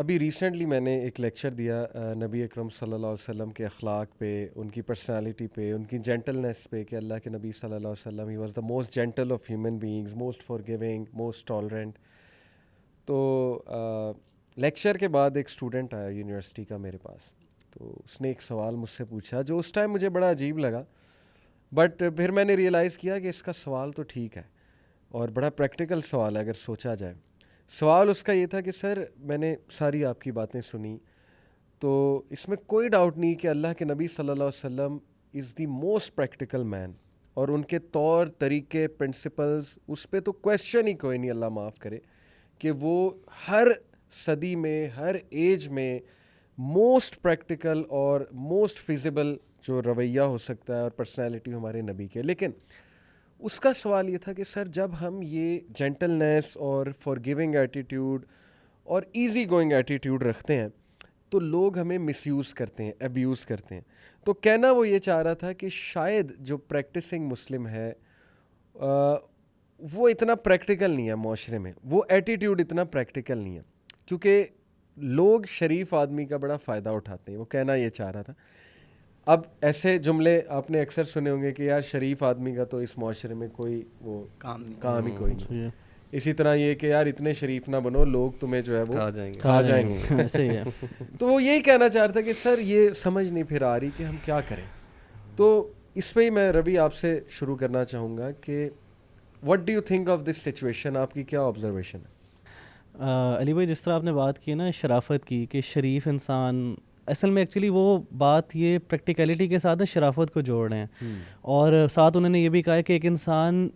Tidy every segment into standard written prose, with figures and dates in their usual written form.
ابھی ریسنٹلی میں نے ایک لیکچر دیا نبی اکرم صلی اللہ علیہ وسلم کے اخلاق پہ, ان کی پرسنالٹی پہ, ان کی جینٹلنس پہ, کہ اللہ کے نبی صلی اللہ علیہ وسلم he was the most gentle of human beings, most for giving, most tolerant. تو لیکچر کے بعد ایک اسٹوڈنٹ آیا یونیورسٹی کا میرے پاس, تو اس نے ایک سوال مجھ سے پوچھا جو اس ٹائم مجھے بڑا عجیب لگا, بٹ پھر میں نے ریئلائز کیا کہ اس کا سوال تو ٹھیک ہے اور بڑا پریکٹیکل سوال ہے اگر سوچا جائے. سوال اس کا یہ تھا کہ سر میں نے ساری آپ کی باتیں سنی, تو اس میں کوئی ڈاؤٹ نہیں کہ اللہ کے نبی صلی اللہ علیہ وسلم از دی موسٹ پریکٹیکل مین, اور ان کے طور طریقے, پرنسپلز, اس پہ تو کویسچن ہی کوئی نہیں, اللہ معاف کرے, کہ وہ ہر صدی میں, ہر ایج میں موسٹ پریکٹیکل اور موسٹ فیزیبل جو رویہ ہو سکتا ہے اور پرسنالٹی ہمارے نبی کے. لیکن اس کا سوال یہ تھا کہ سر جب ہم یہ جینٹلنس اور فارگیونگ ایٹیٹیوڈ اور ایزی گوئنگ ایٹیٹیوڈ رکھتے ہیں تو لوگ ہمیں مس یوز کرتے ہیں, ابیوز کرتے ہیں. تو کہنا وہ یہ چاہ رہا تھا کہ شاید جو پریکٹسنگ مسلم ہے وہ اتنا پریکٹیکل نہیں ہے معاشرے میں, وہ ایٹیٹیوڈ اتنا پریکٹیکل نہیں ہے, کیونکہ لوگ شریف آدمی کا بڑا فائدہ اٹھاتے ہیں. وہ کہنا یہ چاہ رہا تھا. اب ایسے جملے آپ نے اکثر سنے ہوں گے کہ یار شریف آدمی کا تو اس معاشرے میں کوئی وہ کام ہی کوئی نہیں. اسی طرح یہ کہ یار اتنے شریف نہ بنو, لوگ تمہیں جو ہے وہ کھا جائیں گے. تو وہ یہی کہنا چاہ رہا تھا کہ سر یہ سمجھ نہیں پھر آ رہی کہ ہم کیا کریں. تو اس پہ ہی میں روی آپ سے شروع کرنا چاہوں گا کہ what do you think of this situation, آپ کی کیا آبزرویشن ہے؟ علی بھائی جس طرح آپ نے بات کی نا شرافت کی, کہ شریف انسان, اصل میں ایکچولی وہ بات یہ پریکٹیکلٹی کے ساتھ شرافت کو جوڑ رہے ہیں, اور ساتھ انہوں نے یہ بھی کہا ہے کہ ایک انسان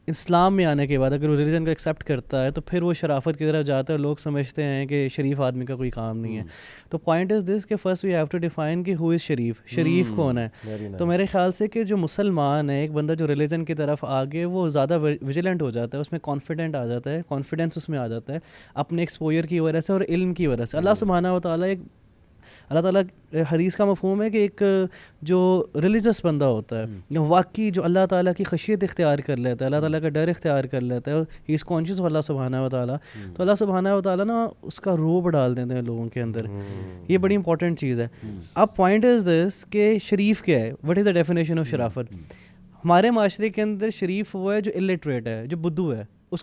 اسلام میں آنے کے بعد اگر وہ ریلیجن کو ایکسیپٹ کرتا ہے تو پھر وہ شرافت کی طرف جاتا ہے, اور لوگ سمجھتے ہیں کہ شریف آدمی کا کوئی کام نہیں ہے. تو پوائنٹ از دس کہ first we have to define کہ ہو از شریف, شریف کون ہے. تو میرے خیال سے کہ جو مسلمان ہے, ایک بندہ جو ریلیجن کی طرف آگے وہ زیادہ ویجیلنٹ ہو جاتا ہے, اس میں کانفیڈنٹ آ جاتا ہے, کانفیڈنس اس میں آ جاتا ہے اپنے ایکسپوجر کی وجہ سے اور علم کی وجہ سے. اللہ سبحانہ و تعالیٰ اللہ تعالیٰ حدیث کا مفہوم ہے کہ ایک جو ریلیجس بندہ ہوتا ہے, یا واقعی جو اللہ تعالیٰ کی خشیت اختیار کر لیتا ہے, اللہ تعالیٰ کا ڈر اختیار کر لیتا ہے, ہی از کانشیس آف اللہ سبحانہ و تعالیٰ, تو اللہ سبحانہ و تعالیٰ نا اس کا روب ڈال دیتے ہیں لوگوں کے اندر. یہ بڑی امپورٹنٹ چیز ہے. اب پوائنٹ از دس کہ شریف کیا ہے, what is the definition of شرافت. ہمارے معاشرے کے اندر شریف وہ ہے جو الٹریٹ ہے, جو بدو ہے, اس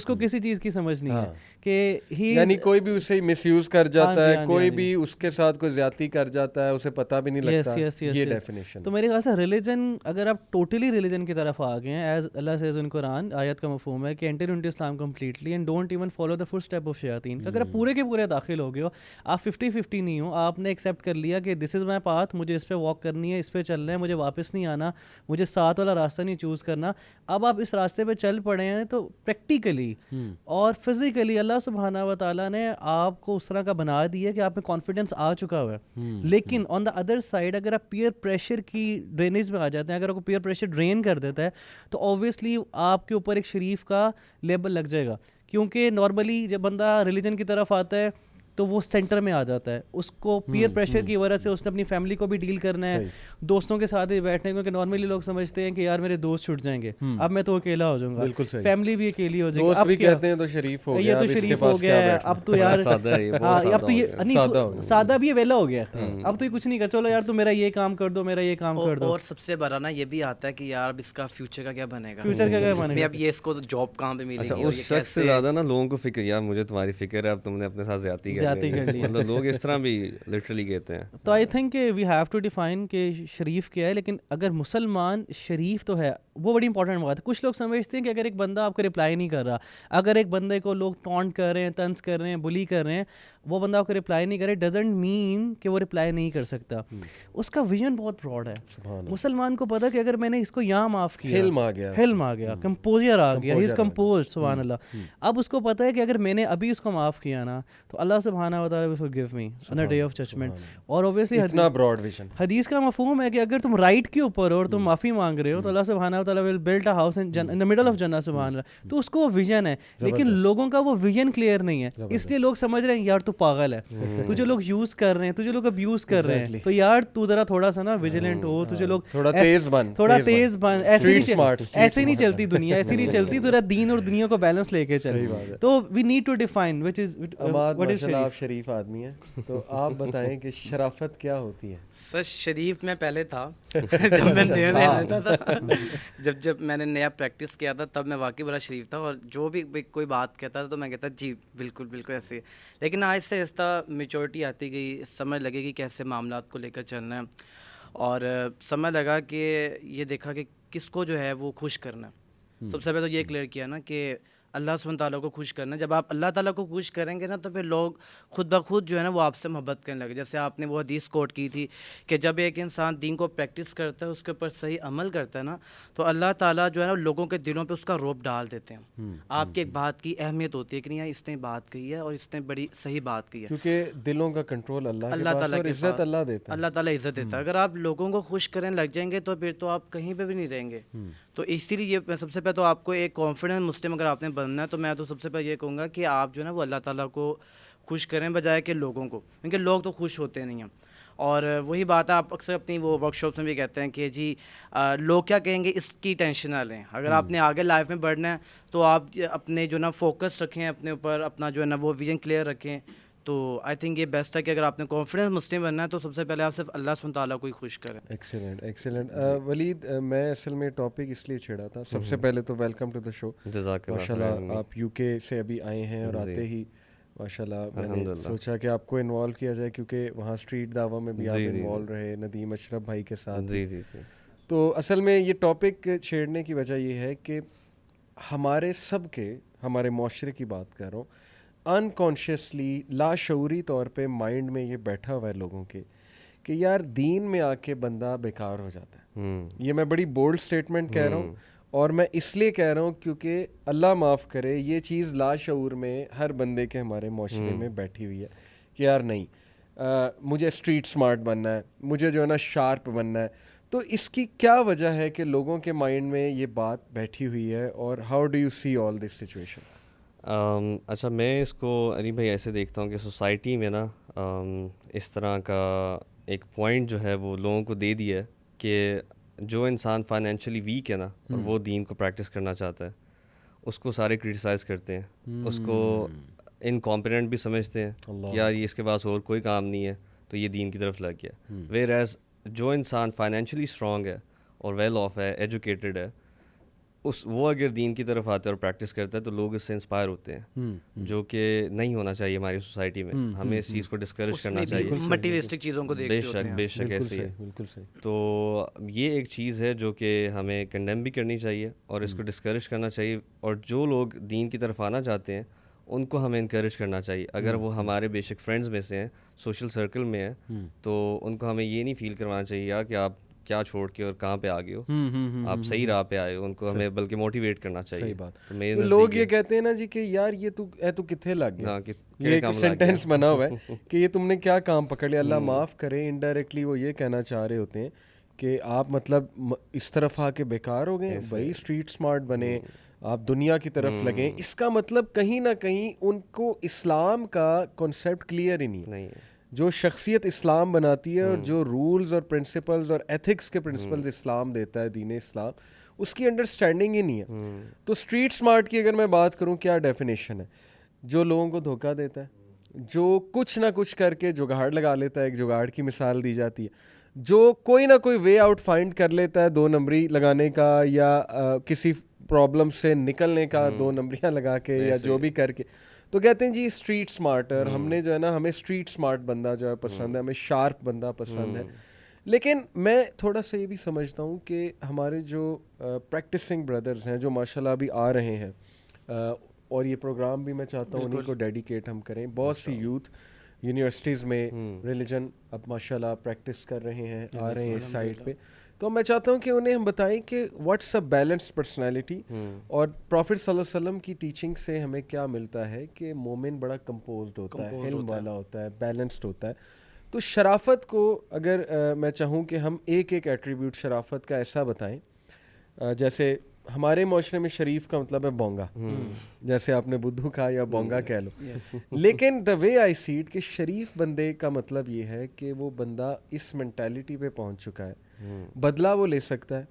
کو کسی چیز کی سمجھ نہیں ہے, کہ یعنی کوئی بھی اسے مس یوز کر جاتا ہے, کوئی بھی اس کے ساتھ کوئی زیادتی کر جاتا ہے, اسے پتہ بھی نہیں لگتا. یہ ڈیفینیشن. تو میرے خیال سے ریلیجن, اگر آپ ٹوٹلی ریلیجن کی طرف آ گئے ہیں, ایز اللہ سیز ان قرآن, آیت کا مفہوم ہے کہ enter into Islam completely and don't even follow the footstep of شیاطین. اگر آپ پورے کے پورے داخل ہو گئے ہو, آپ 50-50 نہیں ہو, آپ نے ایکسیپٹ کر لیا کہ دس از مائی پاتھ, مجھے اس پہ واک کرنی ہے, اس پہ چلنا ہے, مجھے واپس نہیں آنا, مجھے ساتھ والا راستہ نہیں چوز کرنا, اب آپ اس راستے پہ چل پڑے ہیں, تو پریکٹیکلی اور فزیکلی اللہ سبحانہ و تعالیٰ نے آپ کو اس طرح کا بنا دیا کہ آپ میں کانفیڈنس آ چکا ہوا ہے. لیکن آن دا ادر سائڈ اگر آپ پیئر پریشر کی ڈرینیج میں آ جاتے ہیں, اگر آپ کو پیئر پریشر ڈرین کر دیتا ہے, تو آبویسلی آپ کے اوپر ایک شریف کا لیبل لگ جائے گا. کیونکہ نارملی جب بندہ ریلیجن کی طرف آتا ہے تو وہ سینٹر میں آ جاتا ہے, اس کو پیئر پریشر کی وجہ سے اس نے اپنی فیملی کو بھی ڈیل کرنا ہے, دوستوں کے ساتھ بھی بیٹھنے کو, کہ نارملی لوگ سمجھتے ہیں کہ یار میرے دوست چھٹ جائیں گے, اب میں تو اکیلا ہو جاؤں گا, فیملی بھی اکیلی ہو جائے گی, دوست بھی کہتے ہیں تو شریف ہو گیا, یہ تو شریف ہو گیا ہے, اب تو یار اب تو یہ سادہ بھی ویلا ہو گیا, اب تو یہ کچھ نہیں کر, چلو یار تو میرا یہ کام کر دو, میرا یہ کام کر دو. اور سب سے بڑا نا یہ بھی آتا ہے کہ یار اس کا فیوچر کا کیا بنے گا, فیوچر کا کیا بنے گا, اب یہ اس کو جاب کہاں پہ ملے گی. اس شخص سے زیادہ نا لوگوں کو فکر, یار مجھے تمہاری فکر ہے, اب تم نے اپنے ساتھ زیادتی کر لی, لوگ اس طرح بھی لٹرلی کہتے ہیں. تو آئی تھنک کہ وی ہیو ٹو ڈیفائن کہ شریف کیا ہے. لیکن اگر مسلمان شریف تو ہے, وہ بڑی امپورٹنٹ بات ہے. کچھ لوگ سمجھتے ہیں کہ اگر ایک بندہ آپ کو رپلائی نہیں کر رہا, اگر ایک بندے کو لوگ ٹونٹ کر رہے ہیں, طنز کر رہے ہیں, بلی کر رہے ہیں, وہ بندہ آپ کو رپلائی نہیں کرے, ڈزنٹ مین کہ وہ رپلائی نہیں کر سکتا. اس کا ویژن بہت براڈ ہے. مسلمان کو پتا کہ اگر میں نے اس کو یہاں معاف کیا, حلم آ گیا, کمپوزر آ گیا, ہی از کمپوزڈ, سبحان اللہ. اب اس کو پتا ہے کہ اگر میں نے ابھی اس کو معاف کیا نا, تو اللہ سبحانہ و تعالیٰ ول forgive me on the day of judgment. اور اوبویسلی اتنا براڈ ویژن, حدیث کا مفہوم ہے کہ اگر تم رائٹ کے اوپر ہو اور تم معافی مانگ رہے ہو, تو اللہ سبحانہ و تعالیٰ will build a house in the middle of جنہ, سبحان اللہ. تو اس کو ویژن ہے, لیکن لوگوں کا وہ ویژن کلیئر نہیں ہے, اس لیے لوگ سمجھ رہے ہیں یار تو پاگل ہے, تجھے لوگ یوز کر رہے ہیں, تجھے لوگ ابیوز کر رہے ہیں, تو یار تو ذرا تھوڑا سا نا ویجیلنٹ ہو, تجھے لوگ تھوڑا تیز بن. ایسے نہیں چلتی دنیا, ایسے نہیں چلتی. ذرا دین اور دنیا کو بیلنس لے کے چل. تو we need to define which is what is شریف. آپ شریف آدمی ہیں تو آپ بتائیں کہ شرافت کیا ہوتی ہے؟ سر شریف میں پہلے تھا جب میں نیا آتا تھا، جب میں نے نیا پریکٹس کیا تھا تب میں واقعی بڑا شریف تھا، اور جو بھی کوئی بات کہتا تھا تو میں کہتا جی بالکل بالکل ایسے. لیکن آہستہ آہستہ میچورٹی آتی گئی، سمجھ لگے گی کیسے معاملات کو لے کر چلنا ہے، اور سمجھ لگا کہ یہ دیکھا کہ کس کو جو ہے وہ خوش کرنا ہے. سب سے پہلے تو یہ کلیئر کیا نا کہ اللہ سبحانہ تعالیٰ کو خوش کرنا ہے. جب آپ اللہ تعالیٰ کو خوش کریں گے نا تو پھر لوگ خود بخود جو ہے نا وہ آپ سے محبت کرنے لگے. جیسے آپ نے وہ حدیث کوٹ کی تھی کہ جب ایک انسان دین کو پریکٹس کرتا ہے، اس کے اوپر صحیح عمل کرتا ہے نا، تو اللہ تعالیٰ جو ہے نا لوگوں کے دلوں پہ اس کا رعب ڈال دیتے ہیں. آپ کی ایک بات کی اہمیت ہوتی ہے کہ نہیں یار اس نے بات کہی ہے اور اس نے بڑی صحیح بات کی ہے، کیونکہ دلوں کا کنٹرول اللہ تعالیٰ اور عزت اللہ دیتا ہے. اللہ تعالیٰ عزت دیتا ہے. اگر آپ لوگوں کو خوش کرنے لگ جائیں گے تو پھر تو آپ کہیں پہ بھی نہیں رہیں گے. تو اسی لیے میں سب سے پہلے تو آپ کو ایک کانفیڈنٹ مسلم اگر آپ نے بننا ہے تو میں تو سب سے پہلے یہ کہوں گا کہ آپ جو ہے نا وہ اللہ تعالیٰ کو خوش کریں بجائے کہ لوگوں کو، کیونکہ لوگ تو خوش ہوتے نہیں ہیں. اور وہی بات ہے، آپ اکثر اپنی وہ ورک شاپس میں بھی کہتے ہیں کہ جی لوگ کیا کہیں گے اس کی ٹینشن نہ لیں. اگر آپ نے آگے لائف میں بڑھنا ہے تو آپ اپنے جو نا فوکس رکھیں اپنے اوپر، اپنا جو ہے نا وہ ویژن کلیئر رکھیں. تو آئی تھنک یہ بیسٹ ہے کہ اگر آپ نے کانفیڈنس مسلم بننا ہے تو سب سے پہلے آپ صرف اللہ سبحانہ تعالیٰ کو ہی خوش کریں. Excellent excellent. ولید میں اصل میں ٹاپک اس لیے چھیڑا تھا، سب سے پہلے تو ویلکم ٹو دا شو. ماشاء اللہ آپ یو کے سے ابھی آئے ہیں اور آتے ہی ماشاء اللہ میں نے سوچا کہ آپ کو انوالو کیا جائے، کیونکہ وہاں اسٹریٹ دعویٰ میں بھی آپ انوالو رہے ندیم اشرف بھائی کے ساتھ. جی جی جی. تو اصل میں یہ ٹاپک چھیڑنے کی وجہ یہ ہے کہ ہمارے سب کے، ہمارے معاشرے کی بات کر رہا ہوں، انکانشیسلی لاشعوری طور پہ مائنڈ میں یہ بیٹھا ہوا ہے لوگوں کے کہ یار دین میں آ کے بندہ بیکار ہو جاتا ہے. یہ میں بڑی بولڈ سٹیٹمنٹ کہہ رہا ہوں، اور میں اس لیے کہہ رہا ہوں کیونکہ اللہ معاف کرے یہ چیز لاشعور میں ہر بندے کے ہمارے معاشرے میں بیٹھی ہوئی ہے کہ یار نہیں مجھے اسٹریٹ سمارٹ بننا ہے، مجھے جو ہے نا شارپ بننا ہے. تو اس کی کیا وجہ ہے کہ لوگوں کے مائنڈ میں یہ بات بیٹھی ہوئی ہے، اور how do you see all this situation? اچھا میں اس کو علی بھائی ایسے دیکھتا ہوں کہ سوسائٹی میں نا اس طرح کا ایک پوائنٹ جو ہے وہ لوگوں کو دے دیا ہے کہ جو انسان فائنینشلی ویک ہے نا اور وہ دین کو پریکٹس کرنا چاہتا ہے اس کو سارے کرٹیسائز کرتے ہیں، اس کو انکمپیٹنٹ بھی سمجھتے ہیں کہ یار یہ اس کے پاس اور کوئی کام نہیں ہے تو یہ دین کی طرف لگ گیا. ویئر ایز جو انسان فائنینشلی اسٹرانگ ہے اور ویل آف ہے، ایجوکیٹڈ ہے، وہ اگر دین کی طرف آتا ہے اور پریکٹس کرتا ہے تو لوگ اس سے انسپائر ہوتے ہیں، جو کہ نہیں ہونا چاہیے ہماری سوسائٹی میں. ہمیں اس چیز کو ڈسکریج کرنا چاہیے، مٹیریلسٹک چیزوں کو بے شک بے شک ایسے ہی. بالکل صحیح. تو یہ ایک چیز ہے جو کہ ہمیں کنڈیم بھی کرنی چاہیے اور اس کو ڈسکریج کرنا چاہیے. اور جو لوگ دین کی طرف آنا چاہتے ہیں ان کو ہمیں انکریج کرنا چاہیے. اگر وہ ہمارے بے شک فرینڈز میں سے ہیں، سوشل سرکل میں ہیں، تو ان کو ہمیں یہ نہیں فیل کروانا چاہیے یار کہ آپ کیا چھوڑ کے اور کہاں پہ آ گئے ہو، آپ صحیح راہ پہ آئے ہو. ان کو ہمیں بلکہ موٹیویٹ کرنا چاہیے. صحیح بات. لوگ یہ کہتے ہیں نا جی کہ یار یہ تو کتنے لگ گیا، یہ ایک سینٹینس بنا ہوا ہے کہ یہ تم نے کیا کام پکڑ لیا. اللہ معاف کرے انڈائریکٹلی وہ یہ کہنا چاہ رہے ہوتے ہیں کہ آپ مطلب اس طرف آ کے بیکار ہو گئے بھائی، اسٹریٹ سمارٹ بنے، آپ دنیا کی طرف لگیں. اس کا مطلب کہیں نہ کہیں ان کو اسلام کا کانسیپٹ کلیئر ہی نہیں ہے. جو شخصیت اسلام بناتی ہے اور جو رولز اور پرنسپلز اور ایتھکس کے پرنسپلز اسلام دیتا ہے، دین اسلام، اس کی انڈرسٹینڈنگ ہی نہیں ہے. تو اسٹریٹ سمارٹ کی اگر میں بات کروں کیا ڈیفینیشن ہے؟ جو لوگوں کو دھوکہ دیتا ہے، جو کچھ نہ کچھ کر کے جگاڑ لگا لیتا ہے. ایک جگاڑ کی مثال دی جاتی ہے، جو کوئی نہ کوئی وے آؤٹ فائنڈ کر لیتا ہے 2 نمبری لگانے کا یا کسی پرابلم سے نکلنے کا 2 نمبریاں لگا کے یا جو بھی کر کے. تو کہتے ہیں جی اسٹریٹ سمارٹر، ہم نے جو ہے نا ہمیں اسٹریٹ سمارٹ بندہ جو ہے پسند ہے، ہمیں شارپ بندہ پسند ہے. لیکن میں تھوڑا سا یہ بھی سمجھتا ہوں کہ ہمارے جو پریکٹسنگ بردرز ہیں جو ماشاء اللہ ابھی آ رہے ہیں، اور یہ پروگرام بھی میں چاہتا ہوں انہیں کو ڈیڈیکیٹ ہم کریں. بہت سی یوتھ یونیورسٹیز میں ریلیجن اب ماشاء اللہ پریکٹس کر رہے ہیں، آ رہے ہیں اس سائڈ پہ. تو میں چاہتا ہوں کہ انہیں ہم بتائیں کہ واٹس اے بیلنسڈ پرسنالٹی، اور پروفٹ صلی اللہ علیہ وسلم کی ٹیچنگ سے ہمیں کیا ملتا ہے کہ مومن بڑا کمپوزڈ ہوتا ہے، حلم والا ہوتا ہے، بیلنسڈ ہوتا ہے. تو شرافت کو اگر میں چاہوں کہ ہم ایک ایک ایٹریبیوٹ شرافت کا ایسا بتائیں، جیسے ہمارے معاشرے میں شریف کا مطلب ہے بونگا، جیسے آپ نے بدھو کہا یا بونگا کہہ لو. لیکن دا وے آئی سی اٹ کہ شریف بندے کا مطلب یہ ہے کہ وہ بندہ اس مینٹیلٹی پہ پہنچ چکا ہے، بدلہ وہ لے سکتا ہے،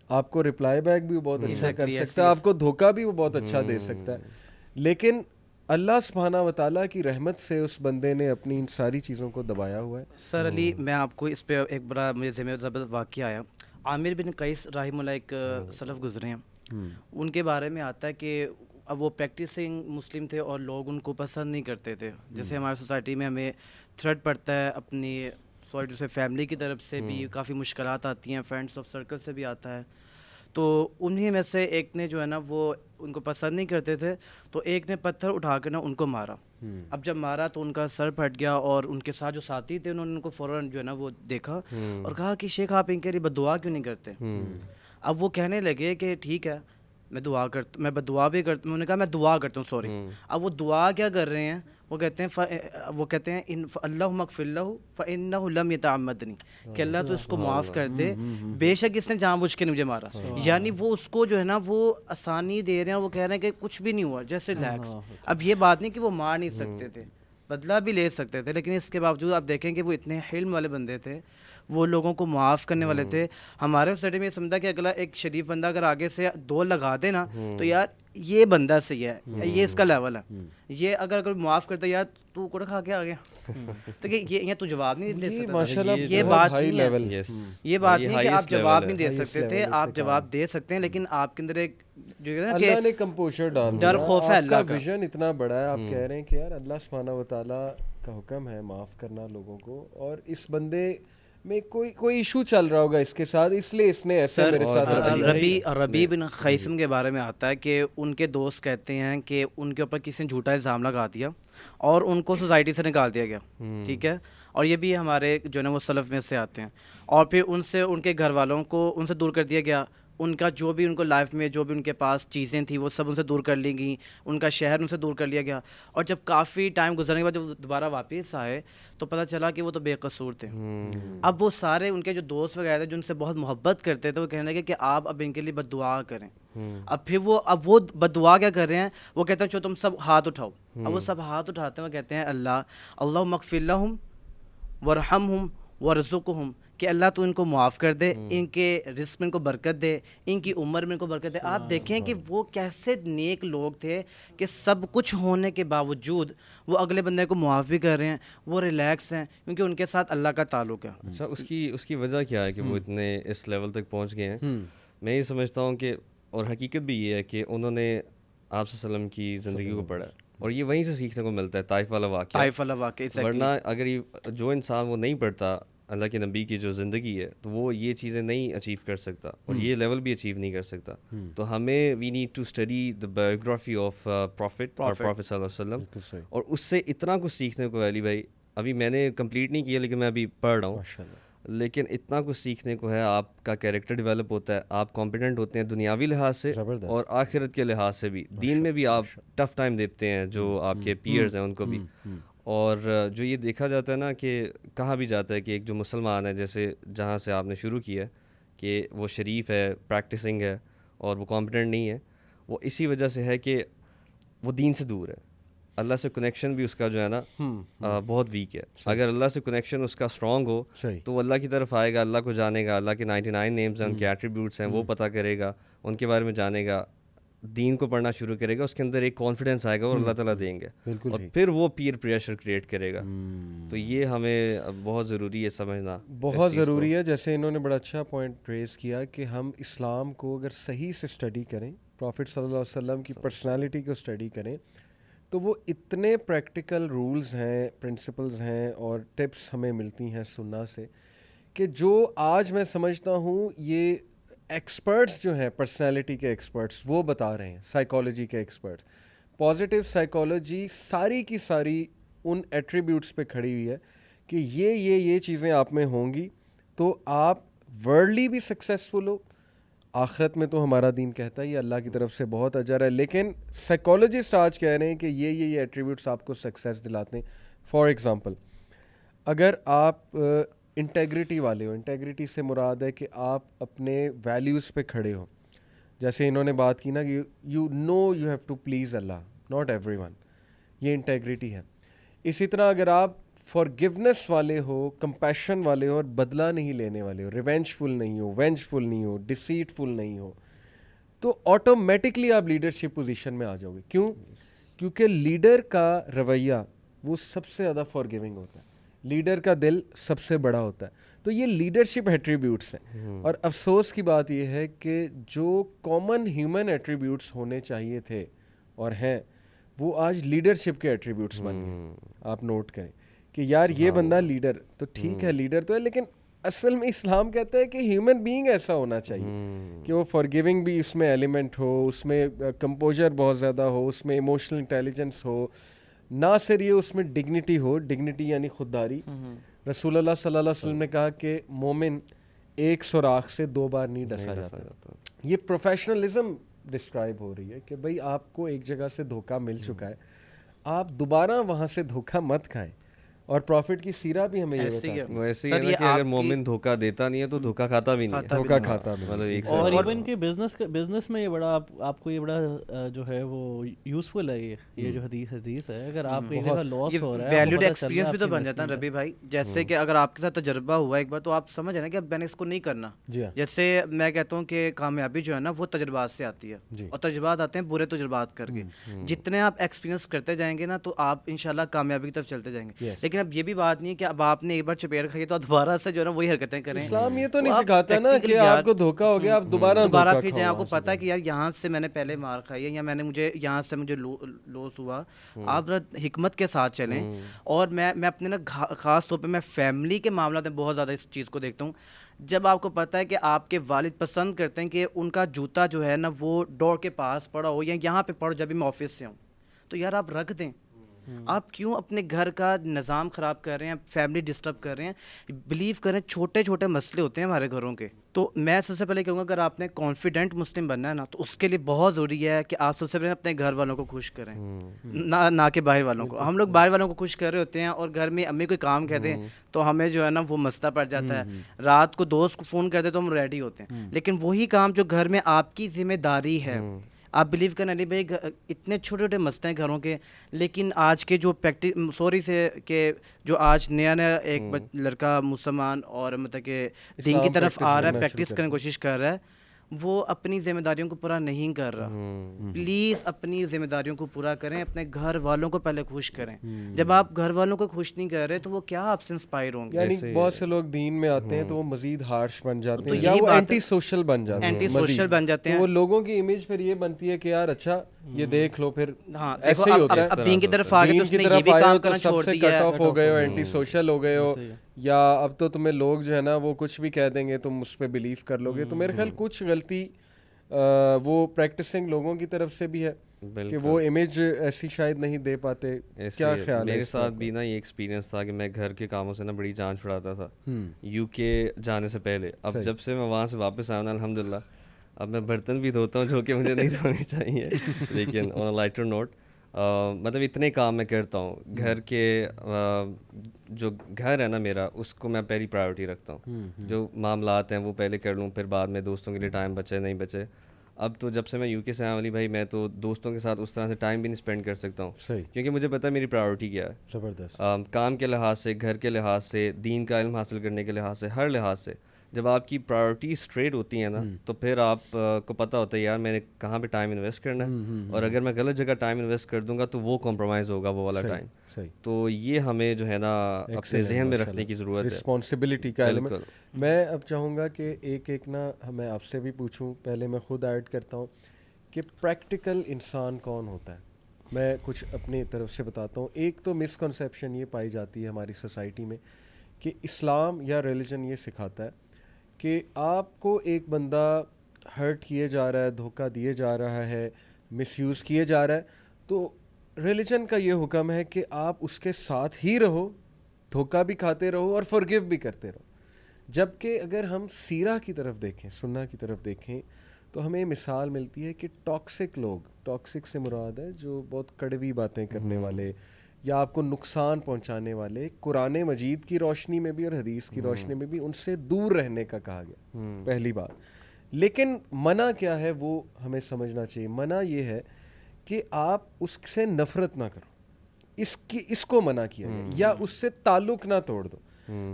آپ کو رپلائی بیک بھی وہ بہت اچھا کر سکتا ہے، آپ کو دھوکہ بھی وہ بہت اچھا دے سکتا ہے، لیکن اللہ سبحانہ و تعالیٰ کی رحمت سے اس بندے نے اپنی ان ساری چیزوں کو دبایا ہوا ہے. سر علی میں آپ کو اس پہ ایک بڑا مجھے ذہن میں زبردست واقعہ آیا. عامر بن قیس رحمہ اللہ ایک سلف گزرے ہیں, ان کے بارے میں آتا ہے کہ اب وہ پریکٹسنگ مسلم تھے اور لوگ ان کو پسند نہیں کرتے تھے. جیسے ہماری سوسائٹی میں ہمیں تھریٹ پڑتا ہے اپنی دوسرے فیملی کی طرف سے بھی, کافی مشکلات آتی ہیں, فرینڈس آف سرکل سے بھی آتا ہے. تو انہی میں سے ایک نے جو ہے نا وہ ان کو پسند نہیں کرتے تھے, تو ایک نے پتھر اٹھا کے نا ان کو مارا. اب جب مارا تو ان کا سر پھٹ گیا, اور ان کے ساتھ جو ساتھی تھے انہوں نے ان کو فوراً جو ہے نا وہ دیکھا اور کہا کہ شیخ آپ ان کے لیے بد دعا کیوں نہیں کرتے. اب وہ کہنے لگے کہ ٹھیک ہے میں دعا کرتا, میں بد دعا بھی کرتا ہوں. انہوں نے کہا میں دعا کرتا ہوں, سوری. اب وہ دعا کیا کر رہے ہیں, وہ کہتے ہیں ان اللہم اغفر لہ فانہ لم یتعمدنی, کہ اللہ تو اس کو معاف کر دے, بے شک اس نے جان بوجھ کے مجھے مارا. یعنی وہ اس کو جو ہے نا وہ آسانی دے رہے ہیں, وہ کہہ رہے ہیں کہ کچھ بھی نہیں ہوا, جیسے ریلیکس. اب یہ بات نہیں کہ وہ مار نہیں سکتے تھے, بدلہ بھی لے سکتے تھے, لیکن اس کے باوجود آپ دیکھیں کہ وہ اتنے حلم والے بندے تھے, وہ لوگوں کو معاف کرنے والے تھے. ہمارے سوسائٹی میں یہ سمجھا کہ اگلا ایک شریف بندہ اگر آگے سے دو لگا دے نا تو یار یہ بندہ صحیح ہے, یہ اس کا لیول ہے, یہ اگر معاف کرتا یار تو کوڑا کھا کے آ گیا تو یہ تو جواب نہیں دے سکتا. ماشاءاللہ یہ بات ہائی نہیں ہے, لیول, یہ بات نہیں کہ آپ جواب نہیں دے سکتے تھے, آپ جواب دے سکتے ہیں, لیکن آپ کے اندر ایک جو ہے نا کہ اللہ نے کمپوزر ڈال ڈر خوف ہے اللہ کا. ویژن اتنا بڑا ہے, آپ کہہ رہے ہیں کہ یار اللہ سبحانہ و تعالیٰ کا حکم ہے معاف کرنا لوگوں کو, اور اس بندے میں کوئی ایشو چل رہا ہوگا اس کے ساتھ, اس لیے اس نے ایسے میرے ساتھ ربیع بن خیثم کے بارے میں آتا ہے کہ ان کے دوست کہتے ہیں کہ ان کے اوپر کسی نے جھوٹا الزام لگا دیا اور ان کو سوسائٹی سے نکال دیا گیا, ٹھیک ہے, اور یہ بھی ہمارے جو ہے نا وہ سلف میں سے آتے ہیں, اور پھر ان سے ان کے گھر والوں کو ان سے دور کر دیا گیا. ان کا جو بھی ان کو لائف میں جو بھی ان کے پاس چیزیں تھیں وہ سب ان سے دور کر لی گئیں, ان کا شہر ان سے دور کر لیا گیا. اور جب کافی ٹائم گزرنے کے بعد جب دوبارہ واپس آئے تو پتہ چلا کہ وہ تو بے قصور تھے. اب وہ سارے ان کے جو دوست وغیرہ تھے جو ان سے بہت محبت کرتے تھے, وہ کہنے لگے کہ آپ اب ان کے لیے بد دعا کریں. اب پھر وہ بد دعا کیا کر رہے ہیں, وہ کہتے ہیں چلو تم سب ہاتھ اٹھاؤ. اب وہ سب ہاتھ اٹھاتے ہیں, وہ کہتے ہیں اللہم اغفر لہم وارحمہم وارزقہم, کہ اللہ تو ان کو معاف کر دے, ان کے رزق میں ان کو برکت دے, ان کی عمر میں ان کو برکت دے. آپ دیکھیں کہ وہ کیسے نیک لوگ تھے کہ سب کچھ ہونے کے باوجود وہ اگلے بندے کو معاف بھی کر رہے ہیں, وہ ریلیکس ہیں کیونکہ ان کے ساتھ اللہ کا تعلق ہے. اچھا اس کی وجہ کیا ہے کہ وہ اتنے اس لیول تک پہنچ گئے ہیں؟ میں یہ سمجھتا ہوں کہ, اور حقیقت بھی یہ ہے کہ انہوں نے آپ صلی اللہ علیہ وسلم کی زندگی کو پڑھا, اور یہ وہیں سے سیکھنے کو ملتا ہے, طائف والا واقعہ. ورنہ اگر جو انسان وہ نہیں پڑھتا اللہ کے نبی کی جو زندگی ہے تو وہ یہ چیزیں نہیں اچیو کر سکتا, اور یہ لیول بھی اچیو نہیں کر سکتا. تو ہمیں we need to study the biography of prophet صلی اللہ علیہ وسلم, اور اس سے اتنا کچھ سیکھنے کو. علی بھائی ابھی میں نے کمپلیٹ نہیں کیا لیکن میں ابھی پڑھ رہا ہوں, لیکن اتنا کچھ سیکھنے کو ہے. آپ کا کیریکٹر ڈیولپ ہوتا ہے, آپ کمپیٹنٹ ہوتے ہیں دنیاوی لحاظ سے اور آخرت کے لحاظ سے بھی. دین میں بھی آپ ٹف ٹائم دیتے ہیں جو آپ کے پیئرز ہیں ان کو بھی. اور جو یہ دیکھا جاتا ہے نا کہ کہا بھی جاتا ہے کہ ایک جو مسلمان ہے, جیسے جہاں سے آپ نے شروع کیا ہے کہ وہ شریف ہے, پریکٹسنگ ہے اور وہ کمپیٹنٹ نہیں ہے, وہ اسی وجہ سے ہے کہ وہ دین سے دور ہے. اللہ سے کنیکشن بھی اس کا جو ہے نا بہت ویک ہے. اگر اللہ سے کنیکشن اس کا اسٹرانگ ہو تو وہ اللہ کی طرف آئے گا, اللہ کو جانے گا, اللہ کے 99 نیمز ہیں, ان کے ایٹریبیوٹس ہیں وہ پتہ کرے گا, ان کے بارے میں جانے گا, دین کو پڑھنا شروع کرے گا, اس کے اندر ایک کانفیڈنس آئے گا اور اللہ تعالیٰ دیں گے, اور پھر وہ پیئر پریشر کریٹ کرے گا. تو یہ ہمیں بہت ضروری ہے سمجھنا, بہت ضروری ہے. جیسے انہوں نے بڑا اچھا پوائنٹ ریز کیا کہ ہم اسلام کو اگر صحیح سے اسٹڈی کریں, پروفٹ صلی اللہ علیہ وسلم کی پرسنالٹی کو اسٹڈی کریں, تو وہ اتنے پریکٹیکل رولز ہیں, پرنسپلز ہیں اور ٹپس ہمیں ملتی ہیں سننا سے, کہ جو آج میں سمجھتا ہوں یہ ایکسپرٹس جو ہیں پرسنالٹی کے ایکسپرٹس وہ بتا رہے ہیں, سائیکالوجی کے ایکسپرٹس. پازیٹیو سائیکالوجی ساری کی ساری ان ایٹریبیوٹس پہ کھڑی ہوئی ہے کہ یہ چیزیں آپ میں ہوں گی تو آپ ورلڈلی بھی سکسیزفل ہو, آخرت میں تو ہمارا دین کہتا ہے یہ اللہ کی طرف سے بہت اجر ہے, لیکن سائیکالوجسٹ آج کہہ رہے ہیں کہ یہ ایٹریبیوٹس آپ کو سکسیز دلاتے ہیں. فار ایگزامپل, اگر آپ انٹیگریٹی والے ہو, انٹیگریٹی سے مراد ہے کہ آپ اپنے ویلیوز پہ کھڑے ہو. جیسے انہوں نے بات کی نا کہ you have to please Allah, not everyone, یہ انٹیگریٹی ہے. اسی طرح اگر آپ فارگیونیس والے ہو, کمپیشن والے ہو اور بدلہ نہیں لینے والے ہو, ریونجفل نہیں ہو, وینجفل نہیں ہو, ڈیسیٹفل نہیں ہو, تو آٹومیٹکلی آپ لیڈرشپ پوزیشن میں آ جاؤ گے. کیوں کیونکہ لیڈر کا رویہ وہ سب سے زیادہ فارگیونگ ہوتا ہے, لیڈر کا دل سب سے بڑا ہوتا ہے. تو یہ لیڈرشپ ایٹریبیوٹس ہیں, اور افسوس کی بات یہ ہے کہ جو کامن ہیومن ایٹریبیوٹس ہونے چاہیے تھے اور ہیں, وہ آج لیڈرشپ کے ایٹریبیوٹس بن گئے. آپ نوٹ کریں کہ یار یہ بندہ لیڈر تو ٹھیک ہے, لیڈر تو ہے, لیکن اصل میں اسلام کہتا ہے کہ ہیومن بینگ ایسا ہونا چاہیے کہ وہ فارگیونگ بھی اس میں ایلیمنٹ ہو, اس میں کمپوزر بہت زیادہ ہو, اس میں ایموشنل انٹیلیجنس ہو, نہ صرف یہ اس میں ڈگنیٹی ہو, ڈگنیٹی یعنی خودداری. رسول اللہ صلی اللہ علیہ وسلم نے کہا کہ مومن ایک سوراخ سے 2 بار نہیں ڈسا جاتا. یہ پروفیشنلزم ڈسکرائب ہو رہی ہے کہ بھائی آپ کو ایک جگہ سے دھوکہ مل چکا ہے, آپ دوبارہ وہاں سے دھوکہ مت کھائیں. اور پروفٹ کی سیرہ بھی ہمیں یہ بتاتی ہے, وہ ایسے ہی ہے نا کہ اگر مومن دھوکہ دیتا نہیں ہے تو دھوکہ کھاتا بھی نہیں ہے, دھوکہ کھاتا بھی مطلب ایک اور ایون کہ بزنس میں یہ بڑا آپ کو یہ بڑا جو ہے وہ یوزفل ہے. یہ جو حدیث ہے, اگر آپ کو ایک جگہ لاس ہو رہا ہے, ویلیوڈ ایکسپیرینس بھی تو بن جاتا ہے ربی بھائی. جیسے کہ اگر آپ کے ساتھ تجربہ ہوا ایک بار تو آپ سمجھ نا کہ اب میں نے اس کو نہیں کرنا. جیسے میں کہتا ہوں کہ کامیابی جو ہے نا وہ تجربات سے آتی ہے, اور تجربات آتے ہیں برے تجربات کر کے. جتنے آپ ایکسپیرینس کرتے جائیں گے نا تو آپ انشاءاللہ کامیابی کی طرف چلتے جائیں گے. لیکن اب یہ بھی بات نہیں کہ اب آپ نے ایک بار چپیڑ کھائی تو دوبارہ سے جو ہے نا وہی حرکتیں کریں. اسلام یہ تو نہیں سکھاتا نا کہ آپ کو دھوکا ہو گیا آپ دوبارہ پھر جائیں. آپ کو پتا ہے کہ یار یہاں سے میں نے پہلے مار کھائی ہے, یا میں نے مجھے یہاں سے مجھے لوس ہوا. آپ حکمت کے ساتھ چلیں. اور میں اپنے نا خاص طور پہ میں فیملی کے معاملات میں بہت زیادہ اس چیز کو دیکھتا ہوں. جب آپ کو پتا ہے کہ آپ کے والد پسند کرتے ہیں کہ ان کا جوتا جو ہے نا وہ ڈور کے پاس پڑا ہو یا یہاں پہ پڑو جب بھی میں آفس سے ہوں, تو یار آپ رکھ دیں. آپ کیوں اپنے گھر کا نظام خراب کر رہے ہیں, فیملی ڈسٹرب کر رہے ہیں. بلیو کریں چھوٹے چھوٹے مسئلے ہوتے ہیں ہمارے گھروں کے. تو میں سب سے پہلے کہوں گا اگر آپ نے کانفیڈنٹ مسلم بننا ہے نا تو اس کے لیے بہت ضروری ہے کہ آپ سب سے پہلے اپنے گھر والوں کو خوش کریں, نہ کہ باہر والوں کو. ہم لوگ باہر والوں کو خوش کر رہے ہوتے ہیں اور گھر میں امی کوئی کام کہتے ہیں تو ہمیں جو ہے نا وہ مسئلہ پڑ جاتا ہے. رات کو دوست کو فون کرتے تو ہم ریڈی ہوتے ہیں, لیکن وہی کام جو گھر میں آپ کی ذمہ داری ہے, آپ بلیو کریں علی بھائی اتنے چھوٹے چھوٹے مسئلے ہیں گھروں کے. لیکن آج کے جو سوری سے کہ جو آج نیا ایک لڑکا مسلمان اور مطلب کہ دین کی طرف آ رہا ہے, پریکٹس کرنے کی کوشش کر رہا ہے, وہ اپنی ذمہ داریوں کو پورا نہیں کر رہا. پلیز اپنی ذمہ داریوں کو پورا کریں, اپنے گھر والوں کو پہلے خوش کریں. جب آپ گھر والوں کو خوش نہیں کر رہے تو وہ کیا آپ سے انسپائر ہوں گے. یعنی بہت سے لوگ دین میں آتے ہیں تو وہ مزید ہارش بن جاتے ہیں یا وہ اینٹی سوشل بن جاتے ہیں. اینٹی سوشل بن جاتے ہیں. وہ لوگوں کی امیج پھر یہ بنتی ہے کہ یار اچھا یہ دیکھ لو, پھر ایسے ہی ہوتا ہے. اب دین کی طرف آ گئے تو اس نے یہ بھی کام کرنا چھوڑ دیا ہے, کٹ آف ہو گئے ہو, اینٹی سوشل ہو گئے ہو, یا اب تو تمہیں لوگ جو ہے نا وہ کچھ بھی کہہ دیں گے تم اس پہ بلیو کر لو گے. تو میرے خیال کچھ غلطی وہ پریکٹسنگ لوگوں کی طرف سے بھی ہے کہ وہ امیج ایسی شاید نہیں دے پاتے. کیا خیال ہے؟ میرے ساتھ بھی نا یہ ایکسپیرینس تھا کہ میں گھر کے کاموں سے نا بڑی جان چھڑاتا تھا یو کے جانے سے پہلے. اب جب سے میں وہاں سے واپس آیا نا الحمدللہ اب میں برتن بھی دھوتا ہوں جو کہ مجھے نہیں دھونے چاہیے, لیکن آن اے لائٹر نوٹ مطلب اتنے کام میں کرتا ہوں. گھر کے جو گھر ہے نا میرا اس کو میں پہلی پرائیورٹی رکھتا ہوں. جو معاملات ہیں وہ پہلے کر لوں, پھر بعد میں دوستوں کے لیے ٹائم بچے نہیں بچے. اب تو جب سے میں یو کے سے آیا علی بھائی میں تو دوستوں کے ساتھ اس طرح سے ٹائم بھی نہیں اسپینڈ کر سکتا ہوں, کیونکہ مجھے پتہ ہے میری پرائیورٹی کیا ہے. زبردست. کام کے لحاظ سے, گھر کے لحاظ سے, دین کا علم حاصل کرنے کے لحاظ سے, ہر لحاظ سے جب آپ کی پرائورٹی اسٹریٹ ہوتی ہیں نا تو پھر آپ کو پتہ ہوتا ہے یار میں نے کہاں پہ ٹائم انویسٹ کرنا ہے, اور اگر میں غلط جگہ ٹائم انویسٹ کر دوں گا تو وہ کمپرومائز ہوگا وہ والا ٹائم. تو یہ ہمیں جو ہے نا اپنے ذہن میں رکھنے کی ضرورت ہے, رسپانسبلٹی کا ایلیمنٹ. میں اب چاہوں گا کہ ایک نا میں آپ سے بھی پوچھوں, پہلے میں خود ایڈ کرتا ہوں کہ پریکٹیکل انسان کون ہوتا ہے. میں کچھ اپنی طرف سے بتاتا ہوں. ایک تو مسکنسیپشن یہ پائی جاتی ہے ہماری سوسائٹی میں کہ اسلام یا ریلیجن یہ سکھاتا ہے کہ آپ کو ایک بندہ ہرٹ کیے جا رہا ہے, دھوکہ دیے جا رہا ہے, مس یوز کیے جا رہا ہے, تو ریلیجن کا یہ حکم ہے کہ آپ اس کے ساتھ ہی رہو, دھوکہ بھی کھاتے رہو اور فورگیو بھی کرتے رہو. جبکہ اگر ہم سیرہ کی طرف دیکھیں, سنہ کی طرف دیکھیں, تو ہمیں مثال ملتی ہے کہ ٹاکسک لوگ, ٹاکسک سے مراد ہے جو بہت کڑوی باتیں کرنے والے یا آپ کو نقصان پہنچانے والے, قرآن مجید کی روشنی میں بھی اور حدیث کی روشنی میں بھی ان سے دور رہنے کا کہا گیا, پہلی بات. لیکن منع کیا ہے وہ ہمیں سمجھنا چاہیے. منع یہ ہے کہ آپ اس سے نفرت نہ کرو, اس کو منع کیا گیا, یا اس سے تعلق نہ توڑ دو.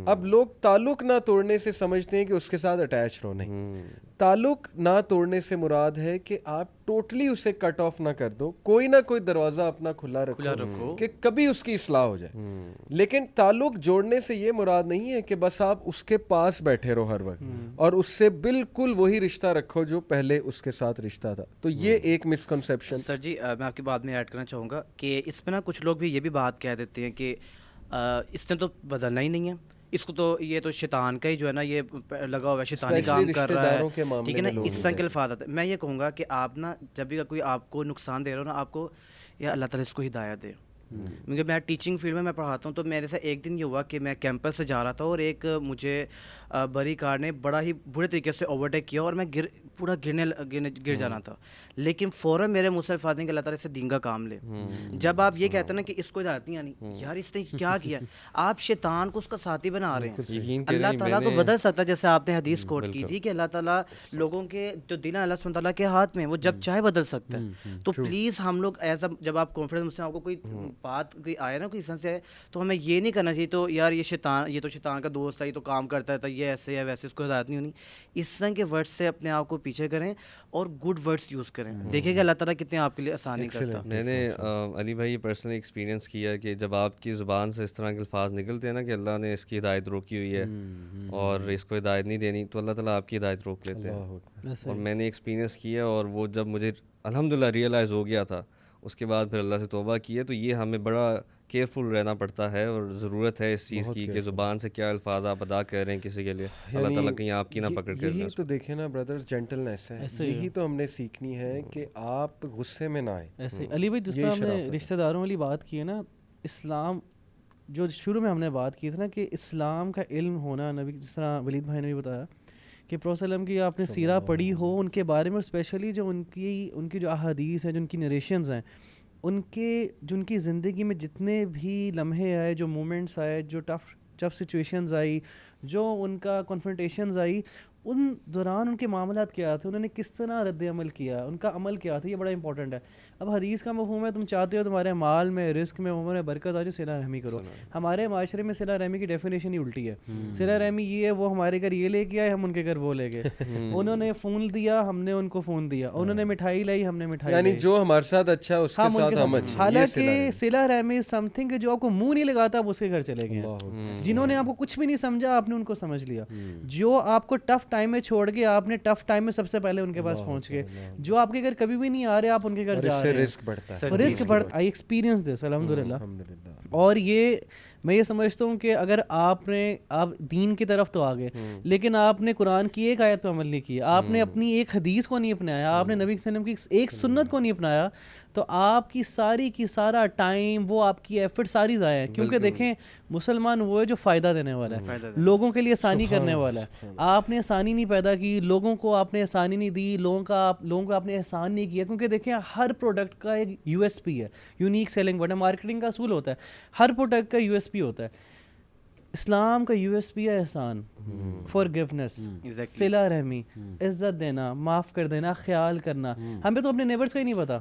اب لوگ تعلق نہ توڑنے سے سمجھتے ہیں کہ اس کے ساتھ اٹیچ رہو. نہیں, تعلق نہ توڑنے سے مراد ہے کہ آپ ٹوٹلی اسے کٹ آف نہ کر دو, کوئی نہ کوئی دروازہ اپنا کھلا رکھو کہ کبھی اس کی اصلاح ہو جائے. لیکن تعلق جوڑنے سے یہ مراد نہیں ہے کہ بس آپ اس کے پاس بیٹھے رہو ہر وقت اور اس سے بالکل وہی رشتہ رکھو جو پہلے اس کے ساتھ رشتہ تھا. تو یہ ایک مسکنسیپشن. سر جی میں آپ کی بات میں ایڈ کرنا چاہوں گا کہ اس پہ نا کچھ لوگ بھی یہ بھی بات کہہ دیتے ہیں کہ اس نے تو بدلنا ہی نہیں ہے, اس کو تو یہ تو شیطان کا ہی جو ہے نا یہ لگا ہوا ہے, شیطانی کام کر رہا ہے, ٹھیک ہے نا, اس طرح کے الفاظ آتے ہیں. میں یہ کہوں گا کہ آپ نا جب بھی کوئی آپ کو نقصان دے رہا ہو نا, آپ کو یا اللہ تعالیٰ اس کو ہدایت دے. کیونکہ میں ٹیچنگ فیلڈ میں پڑھاتا ہوں, تو میرے سے ایک دن یہ ہوا کہ میں کیمپس سے جا رہا تھا اور ایک مجھے بڑی کار نے بڑا ہی برے طریقے سے اوورٹیک کیا اور میں پورا گر جانا تھا. لیکن فوراً میرے منہ سے الفاظ ہیں کہ اللہ تعالیٰ سے دین کا کام لے. جب آپ یہ کہتے ہیں نا کہ اس کو ہدایت نہیں آنی, یار اس نے کیا کیا, آپ شیطان کو اس کا ساتھی بنا رہے ہیں. اللہ تعالیٰ تو بدل سکتا ہے, جیسے آپ نے حدیث کوٹ کی تھی کہ اللہ تعالیٰ لوگوں کے جو دل ہیں اللہ سبحانہ تعالیٰ کے ہاتھ میں, وہ جب چاہے بدل سکتا ہے. تو پلیز ہم لوگ ایسا جب آپ کانفیڈنس سے آپ کو کوئی بات کوئی آئے نا, کوئی انسان سے آئے, تو ہمیں یہ نہیں کرنا چاہیے تو یار یہ تو شیطان کا دوست ہے, یہ تو کام کرتا ہے, یہ ایسے یا ویسے, اس کو ہدایت نہیں ہونی. اس طرح کے ورڈ سے اپنے آپ کو پیچھے کریں اور گڈ ورڈس یوز کریں. دیکھیں گے اللہ تعالیٰ کتنے آپ کے لیے آسانی کرتا. میں نے علی بھائی یہ پرسنلی ایکسپیرینس کیا کہ جب آپ کی زبان سے اس طرح کے الفاظ نکلتے ہیں نا کہ اللہ نے اس کی ہدایت روکی ہوئی ہے اور اس کو ہدایت نہیں دینی, تو اللہ تعالیٰ آپ کی ہدایت روک لیتے ہیں. اور میں نے ایکسپیرینس کیا, اور وہ جب مجھے الحمدللہ ریئلائز ہو گیا تھا, اس کے بعد پھر اللہ سے توبہ کی ہے. تو یہ ہمیں بڑا کیئرفل رہنا پڑتا ہے اور ضرورت ہے اس چیز کی کہ زبان سے کیا الفاظ آپ ادا کر رہے ہیں کسی کے لیے, اللہ تعالیٰ کہیں آپ کی نہ پکڑ کر. یہی تو دیکھیں نا بردرز, جینٹلنیس ہے, یہی تو ہم نے سیکھنی ہے کہ آپ غصے میں نہ آئیں. ایسے علی بھائی جس طرح ہم نے رشتہ داروں والی بات کی ہے نا, اسلام جو شروع میں ہم نے بات کی تھی نا کہ اسلام کا علم ہونا, نبی جس طرح ولید بھائی نے بھی بتایا کہ پروفیسر وسلم کی آپ نے سیرہ پڑھی ہو, ان کے بارے میں اسپیشلی جو ان کی جو احادیث ہیں, جو ان کی نریشنز ہیں, ان کی زندگی میں جتنے بھی لمحے آئے, جو مومنٹس آئے, جو ٹف سچویشنز آئی, جو ان کا کنفرنٹیشنز آئی, ان دوران ان کے معاملات کیا تھے, انہوں نے کس طرح رد عمل کیا, ان کا عمل کیا تھا, یہ بڑا امپورٹنٹ ہے. اب حدیث کا مفہوم ہے تم چاہتے ہو تمہارے مال میں, رزق میں, عمر میں برکت آ جائے, صلہ رحمی کرو. ہمارے معاشرے میں صلہ رحمی کی ڈیفینیشن ہی الٹی ہے. صلہ رحمی یہ ہے وہ ہمارے گھر یہ لے کے آئے, ہم ان کے گھر وہ لے گئے, انہوں نے فون دیا, ہم نے ان کو فون دیا, انہوں نے مٹھائی لائی, ہم نے مٹھائی, یعنی جو ہمارے ساتھ اچھا ہے اس کے ساتھ ہم اچھے. حالانکہ صلہ رحمی سم تھنگ کہ جو آپ کو منہ نہیں لگاتا آپ اس کے گھر چلے گئے. جنہوں نے آپ کو کچھ بھی نہیں سمجھا آپ نے ان کو سمجھ لیا, جو آپ کو ٹف ٹائم میں چھوڑ کے آپ نے ٹف ٹائم میں سب سے پہلے ان کے پاس پہنچ گئے, جو آپ کے گھر کبھی بھی نہیں آ رہے آپ ان کے گھر جا رہے ہیں. رزق بڑھتا ہے, رزق بڑھتا, آئی ایکسپیرینس دس الحمدللہ. اور یہ میں یہ سمجھتا ہوں کہ اگر آپ دین کی طرف تو آ گئے, لیکن آپ نے قرآن کی ایک آیت پہ عمل نہیں کیا, آپ نے اپنی ایک حدیث کو نہیں اپنایا, آپ نے نبی صلی اللہ علیہ وسلم کی ایک سنت کو نہیں اپنایا, تو آپ کی سارا ٹائم, وہ آپ کی ایفرٹ ساری ضائع ہے. کیونکہ دیکھیں مسلمان وہ ہے جو فائدہ دینے والا ہے, لوگوں کے لیے آسانی کرنے والا ہے. آپ نے آسانی نہیں پیدا کی, لوگوں کو آپ نے آسانی نہیں دی, لوگوں کو آپ نے احسان نہیں کیا. کیونکہ دیکھیں ہر پروڈکٹ کا ایک یو ایس پی ہے, یونیک سیلنگ ورڈ ہے, مارکیٹنگ کا اصول ہوتا ہے, ہر پروڈکٹ کا یو ایس پی ہوتا ہے. اسلام کا یو ایس پی ہے احسان, فارگیونیس, صلہ رحمی, عزت دینا, معاف کر دینا, خیال کرنا. ہمیں تو اپنے نیبرز کا ہی نہیں پتا.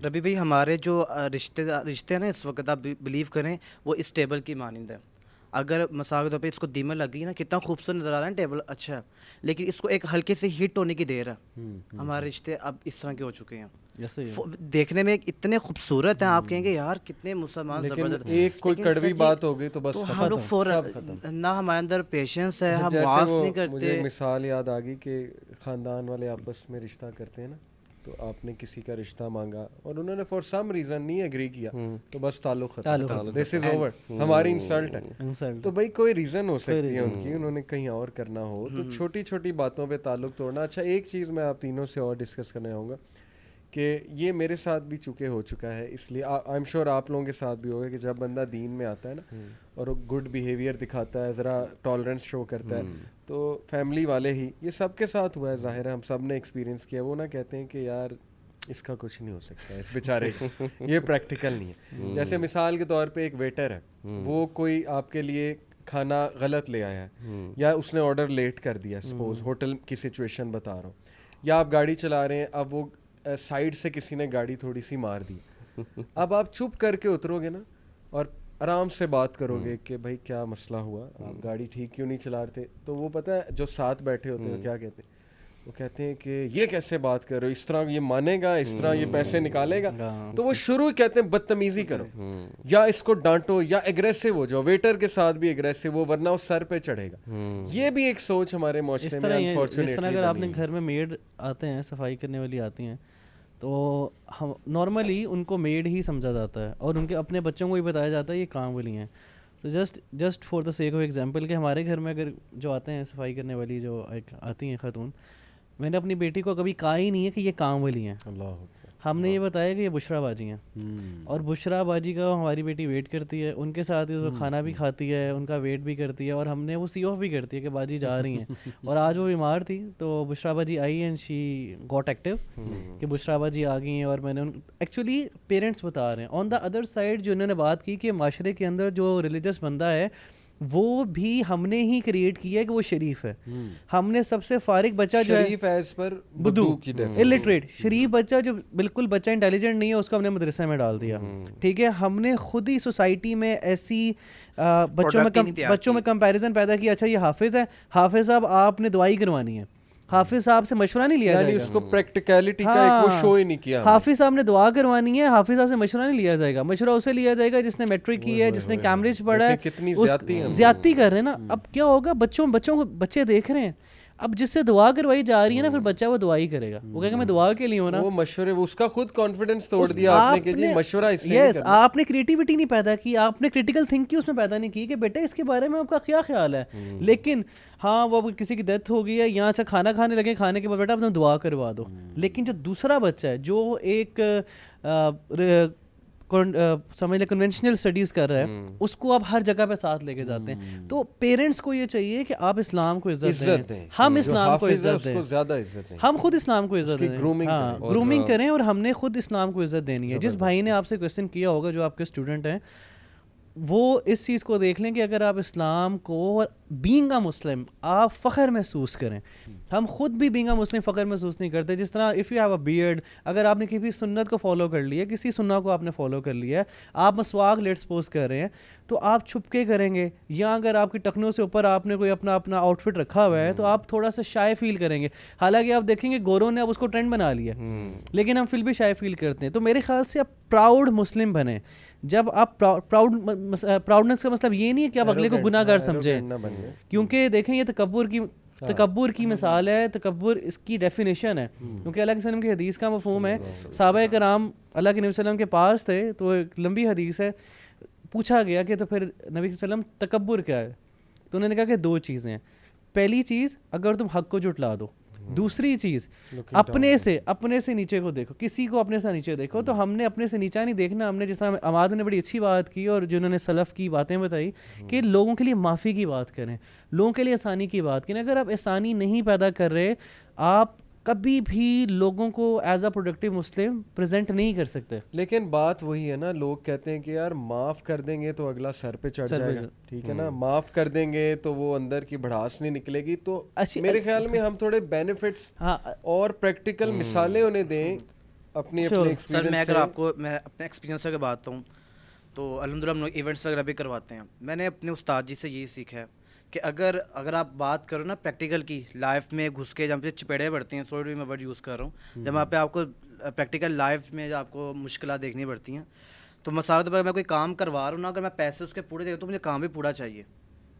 ربی بھائی ہمارے جو رشتے ہیں نا اس وقت آپ بلیو کریں وہ اس ٹیبل کی مانند ہے. اگر مثال کے طور پہ اس کو دیمک لگ گئی نا, کتنا خوبصورت نظر آ رہا ہے ٹیبل, اچھا ہے, لیکن اس کو ایک ہلکے سے ہٹ ہونے کی دیر ہے. ہمارے رشتے اب اس طرح کے ہو چکے ہیں, دیکھنے میں اتنے خوبصورت ہیں, آپ کہیں گے یار کتنے مسلمان زبردست, ایک کوئی کڑوی بات ہو گئی تو بس ہم لوگ فوراً نہ ہمارے اندر پیشنس ہے, ہم معاف نہیں کرتے. مجھے ایک مثال یاد آ گئی کہ خاندان والے آپس میں رشتہ کرتے ہیں نا, تو آپ نے کسی کا رشتہ مانگا اور انہوں نے فار سم ریزن نہیں ایگری کیا, تو بس تعلق ختم, دس از اوور, ہماری انسلٹ ہے. تو بھائی کوئی ریزن ہو سکتی ہے ان کی, انہوں نے کہیں اور کرنا ہو, تو چھوٹی چھوٹی باتوں پہ تعلق توڑنا. اچھا ایک چیز میں آپ تینوں سے اور ڈسکس کرنا چاہوں گا کہ یہ میرے ساتھ بھی چونکہ ہو چکا ہے, اس لیے آئی ایم شیور آپ لوگوں کے ساتھ بھی ہوگا کہ جب بندہ دین میں آتا ہے نا اور وہ گڈ بیہیویئر دکھاتا ہے, ذرا ٹالرنس شو کرتا ہے, تو فیملی والے ہی, یہ سب کے ساتھ ہوا ہے, ظاہر ہے ہم سب نے ایکسپیرینس کیا, وہ نہ کہتے ہیں کہ یار اس کا کچھ نہیں ہو سکتا ہے, اس بیچارے یہ پریکٹیکل نہیں ہے. جیسے مثال کے طور پہ ایک ویٹر ہے, وہ کوئی آپ کے لیے کھانا غلط لے آیا ہے, یا اس نے آرڈر لیٹ کر دیا, سپوز ہوٹل کی سچویشن بتا رہا ہوں, یا آپ گاڑی چلا رہے ہیں, اب وہ سائڈ سے کسی نے گاڑی تھوڑی سی مار دی, اب آپ چپ کر کے اترو گے نا اور آرام سے بات کرو گے کہ بھائی کیا مسئلہ ہوا, آپ گاڑی ٹھیک کیوں نہیں چلا رہے, تو وہ پتہ ہے جو ساتھ بیٹھے ہوتے ہیں کیا کہتے ہیں, وہ کہتے ہیں کہ یہ کیسے بات کر رہے ہو, اس طرح یہ مانے گا, اس طرح یہ پیسے نکالے گا. تو وہ شروع کہتے ہیں بدتمیزی کرو, یا اس کو ڈانٹو, یا ایگریسو ہو جاؤ, ویٹر کے ساتھ بھی ایگریسو ہو ورنہ وہ سر پہ چڑھے گا. یہ بھی ایک سوچ ہمارے معاشرے میں انفارچونیٹلی, اس طرح اگر آپ نے گھر میں میڈ آتے ہیں, صفائی کرنے والی آتی ہیں, تو ہم نارملی ان کو میڈ ہی سمجھا جاتا ہے اور ان کے اپنے بچوں کو بھی بتایا جاتا ہے یہ کام والی ہیں. تو just for the sake of example کہ ہمارے گھر میں اگر جو آتے ہیں صفائی کرنے والی جو آتی ہیں خاتون, میں نے اپنی بیٹی کو کبھی کہا ہی نہیں ہے کہ یہ کام والی ہیں. ہم نے یہ بتایا کہ یہ بشرا باجی ہیں, اور بشرا باجی کا ہماری بیٹی ویٹ کرتی ہے, ان کے ساتھ وہ کھانا بھی کھاتی ہے, ان کا ویٹ بھی کرتی ہے, اور ہم نے وہ سی آف بھی کرتی ہے کہ باجی جا رہی ہیں. اور آج وہ بیمار تھی تو بشرا باجی آئی اینڈ شی گاٹ ایکٹیو کہ بشرا باجی آ گئی ہیں, اور میں نے ایکچولی پیرنٹس بتا رہے ہیں. آن دا ادر سائڈ جو انہوں نے بات کی کہ معاشرے کے اندر جو ریلیجس بندہ ہے وہ بھی ہم نے ہی کریٹ کیا ہے کہ وہ شریف ہے. ہم نے سب سے فارغ بچہ جو ہے شریف ایز پر بدو الٹریٹ, شریف بچہ جو بالکل بچہ انٹیلیجنٹ نہیں ہے اس کو ہم نے مدرسے میں ڈال دیا. ٹھیک ہے, ہم نے خود ہی سوسائٹی میں ایسی بچوں میں کمپیریزن پیدا کیا, اچھا یہ حافظ ہے, حافظ صاحب آپ نے دعائی کروانی ہے, حافظ صاحب سے مشورہ نہیں لیا جائے گا, اس کو پریکٹیکلٹی کا ایک وہ شو ہی نہیں کیا. حافظ صاحب نے دعا کروانی ہے, حافظ صاحب سے مشورہ نہیں لیا جائے گا. مشورہ اسے لیا جائے گا جس نے میٹرک کی ہے, جس نے کیمبرج پڑھا ہے. کتنی زیادتی کر رہے ہیں نا. اب کیا ہوگا, بچے دیکھ رہے ہیں, اب جس سے دعا کروائی جا رہی ہے نا, پھر بچہ وہ دعا ہی کرے گا, وہ کہے گا میں دعا کے لیے ہوں نا. وہ مشورے, اس کا خود کانفیڈنس توڑ دیا آپ نے کہ جی مشورہ اس سے نہیں کرنا. آپ نے کریٹیوٹی نہیں پیدا کی, آپ نے کریٹیکل تھنکنگ اس میں پیدا نہیں کی کہ بیٹا اس کے بارے میں آپ کا کیا خیال ہے. لیکن ہاں وہ کسی کی ڈیتھ ہو گئی ہے, یہاں اچھا کھانا کھانے لگے, کھانے کے بعد بیٹا اپنا دعا کروا دو. لیکن جو دوسرا بچہ ہے جو ایک سمجھ لیں کنونشنل اسٹڈیز کر رہا ہے, اس کو آپ ہر جگہ پہ ساتھ لے کے جاتے ہیں. تو پیرنٹس کو یہ چاہیے کہ آپ اسلام کو عزت دیں, ہم اسلام کو عزت دیں, ہم خود اسلام کو عزت دیں, گرومنگ کریں, اور ہم نے خود اسلام کو عزت دینی ہے. جس بھائی نے آپ سے کویسچن کیا ہوگا جو آپ کے اسٹوڈنٹ ہیں, وہ اس چیز کو دیکھ لیں کہ اگر آپ اسلام کو بینگ اے مسلم آپ فخر محسوس کریں. ہم خود بھی بینگ اے مسلم فخر محسوس نہیں کرتے. جس طرح if you have a beard, اگر آپ نے کسی سنت کو فالو کر لیا, کسی سنہ کو آپ نے فالو کر لیا ہے, آپ مسواک لیٹ سپوز کر رہے ہیں, تو آپ چھپ کے کریں گے. یا اگر آپ کی ٹخنوں سے اوپر آپ نے کوئی اپنا آؤٹ فٹ رکھا ہوا ہے, تو آپ تھوڑا سا شائے فیل کریں گے. حالانکہ آپ دیکھیں گے گوروں نے اب اس کو ٹرینڈ بنا لیا, لیکن ہم پھر بھی شائے فیل کرتے ہیں. تو میرے خیال سے آپ پراؤڈ مسلم بنیں. جب آپ پراؤڈنس کا مطلب یہ نہیں ہے کہ آپ اگلے کو گناہ گار سمجھیں, کیونکہ دیکھیں یہ تکبر کی مثال ہے. تکبر اس کی ڈیفینیشن ہے, کیونکہ اللہ کے وسلم کی حدیث کا مفہوم ہے. صحابہ کرام اللہ کے نبی صلی اللہ علیہ وسلم کے پاس تھے, تو ایک لمبی حدیث ہے, پوچھا گیا کہ تو پھر نبی صلی اللہ علیہ وسلم تکبر کیا ہے, تو انہوں نے کہا کہ دو چیزیں ہیں. پہلی چیز اگر تم حق کو جھٹلا دو, دوسری چیز اپنے سے نیچے کو دیکھو, کسی کو اپنے سے نیچے دیکھو. تو ہم نے اپنے سے نیچا نہیں دیکھنا. ہم نے جس طرح عماد نے بڑی اچھی بات کی, اور جنہوں نے سلف کی باتیں بتائی کہ لوگوں کے لیے معافی کی بات کریں, لوگوں کے لیے آسانی کی بات کریں. اگر آپ آسانی نہیں پیدا کر رہے, آپ کبھی بھی لوگوں کو as a productive Muslim present نہیں کر سکتے. لیکن بات وہی ہے نا, لوگ کہتے ہیں کہ یار معاف کر دیں گے تو اگلا سر پہ چڑھ جائے گا, ٹھیک ہے نا, معاف کر دیں گے تو وہ اندر کی بھڑاس نہیں نکلے گی. تو میرے خیال میں ہم تھوڑے بینیفٹس اور پریکٹیکل مثالیں انہیں دیں اپنے ایکسپیرینس. سر میں اگر آپ کو میں اپنے ایکسپیرینس سے بات ہوں تو الحمدللہ ہم لوگ ایونٹس وغیرہ بھی کرواتے ہیں. میں نے اپنے استاد جی سے یہی سیکھا ہے کہ اگر آپ بات کرو نا پریکٹیکل کی, لائف میں گھس کے جب سے چپیڑے پڑتی ہیں, سوری میں ورڈ یوز کر رہا ہوں, جب وہاں پہ آپ کو پریکٹیکل لائف میں آپ کو مشکلات دیکھنی پڑتی ہیں, تو مثال کے طور پر میں کوئی کام کروا رہا ہوں نا, اگر میں پیسے اس کے پورے دے رہا ہوں تو مجھے کام بھی پورا چاہیے.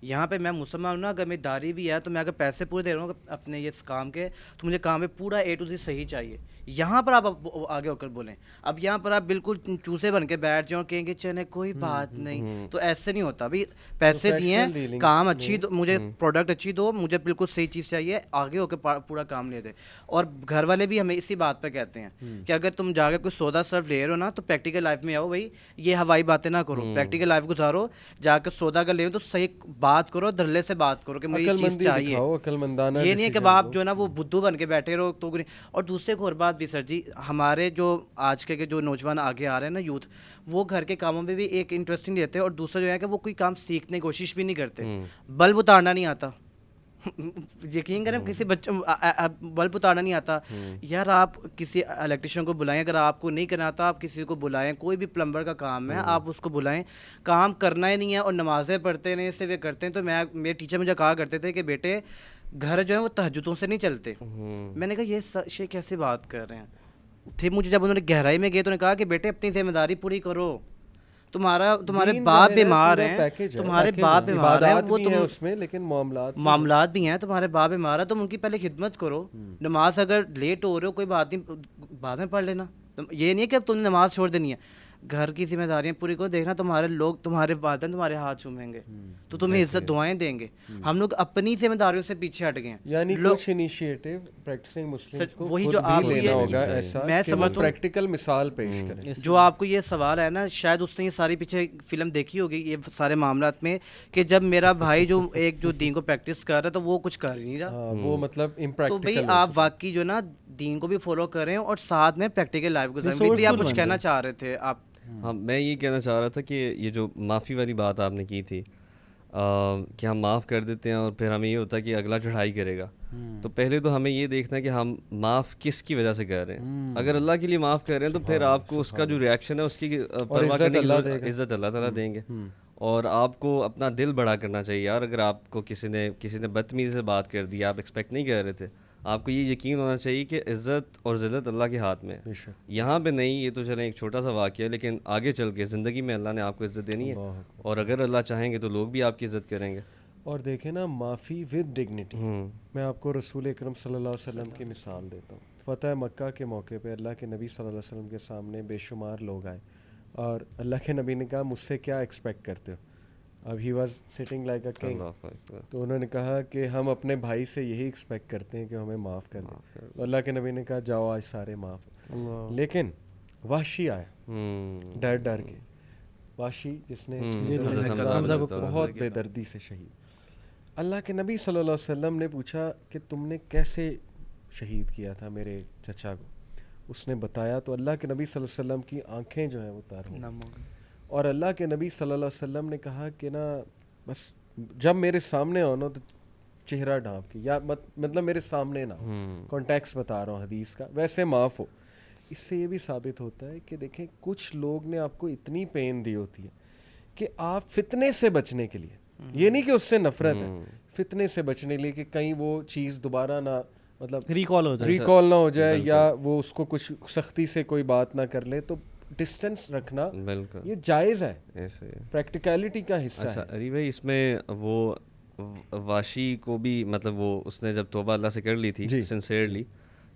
یہاں پہ میں مسلمان ہوں نا, اگر میری داری بھی ہے تو میں اگر پیسے پورے دے رہا ہوں اپنے یہ کام کے, تو مجھے کام میں پورا A to Z صحیح چاہیے. یہاں پر آپ آگے ہو کر بولیں. اب یہاں پر آپ بالکل چوسے بن کے بیٹھ جاؤ, کہیں گے چلے کوئی بات نہیں, تو ایسے نہیں ہوتا. بھائی پیسے دیے ہیں, کام اچھی دو, مجھے پروڈکٹ اچھی دو, مجھے بالکل صحیح چیز چاہیے, آگے ہو کے پورا کام لے دے. اور گھر والے بھی ہمیں اسی بات پہ کہتے ہیں کہ اگر تم جا کے کوئی سودا صرف لے رہے ہو نا, تو پریکٹیکل لائف میں آؤ. بھائی یہ ہوائی باتیں نہ کرو, پریکٹیکل لائف گزارو. جا کے سودا اگر لے رہے ہو تو صحیح بات کرو, دھرلے سے بات کرو کہ مجھے یہ چیز چاہیے. یہ نہیں ہے کہ آپ جو ہے نا وہ بدھو بن کے بیٹھے رہو. تو اور دوسرے کو اور بات بھی سر جی, ہمارے جو آج کے جو نوجوان آگے آ رہے ہیں نا, یوتھ, وہ گھر کے کاموں میں بھی ایک انٹرسٹنگ لیتے ہیں, اور دوسرا جو ہے کہ وہ کوئی کام سیکھنے کی کوشش بھی نہیں کرتے. بلب اتارنا نہیں آتا, یقین کریں کسی بچوں بلب اتارنا نہیں آتا یار, آپ کسی الیکٹریشین کو بلائیں, اگر آپ کو نہیں کرنا آتا آپ کسی کو بلائیں, کوئی بھی پلمبر کا کام ہے آپ اس کو بلائیں, کام کرنا ہی نہیں ہے اور نمازیں پڑھتے نہیں صرف یہ کرتے ہیں. تو میرے ٹیچر مجھے کہا کرتے تھے کہ بیٹے گھر جو ہے وہ تہجدوں سے نہیں چلتے. میں نے کہا یہ شیخ کیسے بات کر رہے ہیں. پھر مجھے جب انہوں نے گہرائی میں گئے تو انہوں نے کہا کہ بیٹے اپنی ذمہ داری پوری کرو, تمہارے باپ بیمار ہیں, تمہارے باپ بیمار ہیں, وہ تم اس میں لیکن معاملات بھی ہیں, تمہارے باپ بیمار ہے, تم ان کی پہلے خدمت کرو. نماز اگر لیٹ ہو رہے ہو کوئی بات نہیں, بعد میں پڑھ لینا. یہ نہیں ہے کہ اب تم نے نماز چھوڑ دینی ہے, گھر کی ذمہ داریاں پوری کرو. دیکھنا تمہارے لوگ, تمہارے والدین تمہارے ہاتھ چومیں گے تو تمہیں عزت دعائیں دیں گے. ہم لوگ اپنی ذمہ داریوں سے پیچھے ہٹ گئے ہیں. یعنی کچھ انیشیٹو پریکٹسنگ مسلمز کو وہی خود جو آپ بھی لینا ہوگا ایسا میں کہ وہ سمجھتا ہوں پریکٹیکل مثال پیش کریں. جو آپ کو یہ سوال ہے نا, شاید اس نے یہ ساری پیچھے فلم دیکھی ہوگی یہ سارے معاملات میں, کہ جب میرا بھائی جو ایک جو دین کو پریکٹس کر رہا ہے تو وہ کچھ کر نہیں رہا, وہ مطلب تو امپریکٹیکل. بھائی آپ واقعی جو نا دین کو بھی فالو کریں اور ساتھ میں پریکٹیکل لائف گزاریں. آپ کچھ کہنا چاہ رہے تھے آپ؟ ہاں, میں یہ کہنا چاہ رہا تھا کہ یہ جو معافی والی بات آپ نے کی تھی کہ ہم معاف کر دیتے ہیں اور پھر ہمیں یہ ہوتا ہے کہ اگلا چڑھائی کرے گا. تو پہلے تو ہمیں یہ دیکھنا ہے کہ ہم معاف کس کی وجہ سے کر رہے ہیں. اگر اللہ کے لیے معاف کر رہے ہیں تو پھر آپ کو اس کا جو ریئیکشن ہے اس کی پرواہ کرنے کی ضرورت, عزت اللہ تعالیٰ دیں گے. اور آپ کو اپنا دل بڑا کرنا چاہیے یار. اگر آپ کو کسی نے بدتمیزی سے بات کر دی, آپ ایکسپیکٹ نہیں کر رہے تھے, آپ کو یہ یقین ہونا چاہیے کہ عزت اور ذلت اللہ کے ہاتھ میں ہے. یہاں پہ نہیں, یہ تو چلیں ایک چھوٹا سا واقعہ ہے, لیکن آگے چل کے زندگی میں اللہ نے آپ کو عزت دینی ہے, اور اگر اللہ چاہیں گے تو لوگ بھی آپ کی عزت کریں گے. اور دیکھیں نا, معافی ود ڈگنیٹی. میں آپ کو رسول اکرم صلی اللہ علیہ وسلم کی مثال دیتا ہوں. فتح مکہ کے موقع پہ اللہ کے نبی صلی اللہ علیہ وسلم کے سامنے بے شمار لوگ آئے اور اللہ کے نبی نے کہا مجھ سے کیا ایکسپیکٹ کرتے ہو. اب he was sitting like a king. تو انہوں نے کہا کہ ہم اپنے بھائی سے یہی ایکسپیکٹ کرتے ہیں کہ ہمیں معاف کر دیں. تو اللہ کے نبی نے کہا جاؤ آج سارے معاف. لیکن وحشی آیا ڈر کے, وحشی جس نے حمزہ کو بہت بے دردی سے شہید. اللہ کے نبی صلی اللہ علیہ وسلم نے پوچھا کہ تم نے کیسے شہید کیا تھا میرے چچا کو. اس نے بتایا تو اللہ کے نبی صلی اللہ علیہ وسلم کی آنکھیں جو ہیں وہ تار ہو گئی. اور اللہ کے نبی صلی اللہ علیہ وسلم نے کہا کہ نا بس جب میرے سامنے ہو نا تو چہرہ ڈھانپ کے, یا مطلب میرے سامنے نہ, کانٹیکس بتا رہا ہوں حدیث کا, ویسے معاف ہو. اس سے یہ بھی ثابت ہوتا ہے کہ دیکھیں کچھ لوگ نے آپ کو اتنی پین دی ہوتی ہے کہ آپ فتنے سے بچنے کے لیے, یہ نہیں کہ اس سے نفرت ہے, فتنے سے بچنے کے لیے کہ کہیں وہ چیز دوبارہ نہ مطلب ریکال نہ ہو جائے, یا وہ اس کو کچھ سختی سے کوئی بات نہ کر لے, تو ڈسٹینس رکھنا یہ جائز ہے, پریکٹیکلٹی کا حصہ ہے. اری بھائی اس میں وہ واشی کو بھی مطلب وہ اس نے جب توبہ اللہ سے کر لی تھی سنسیئرلی,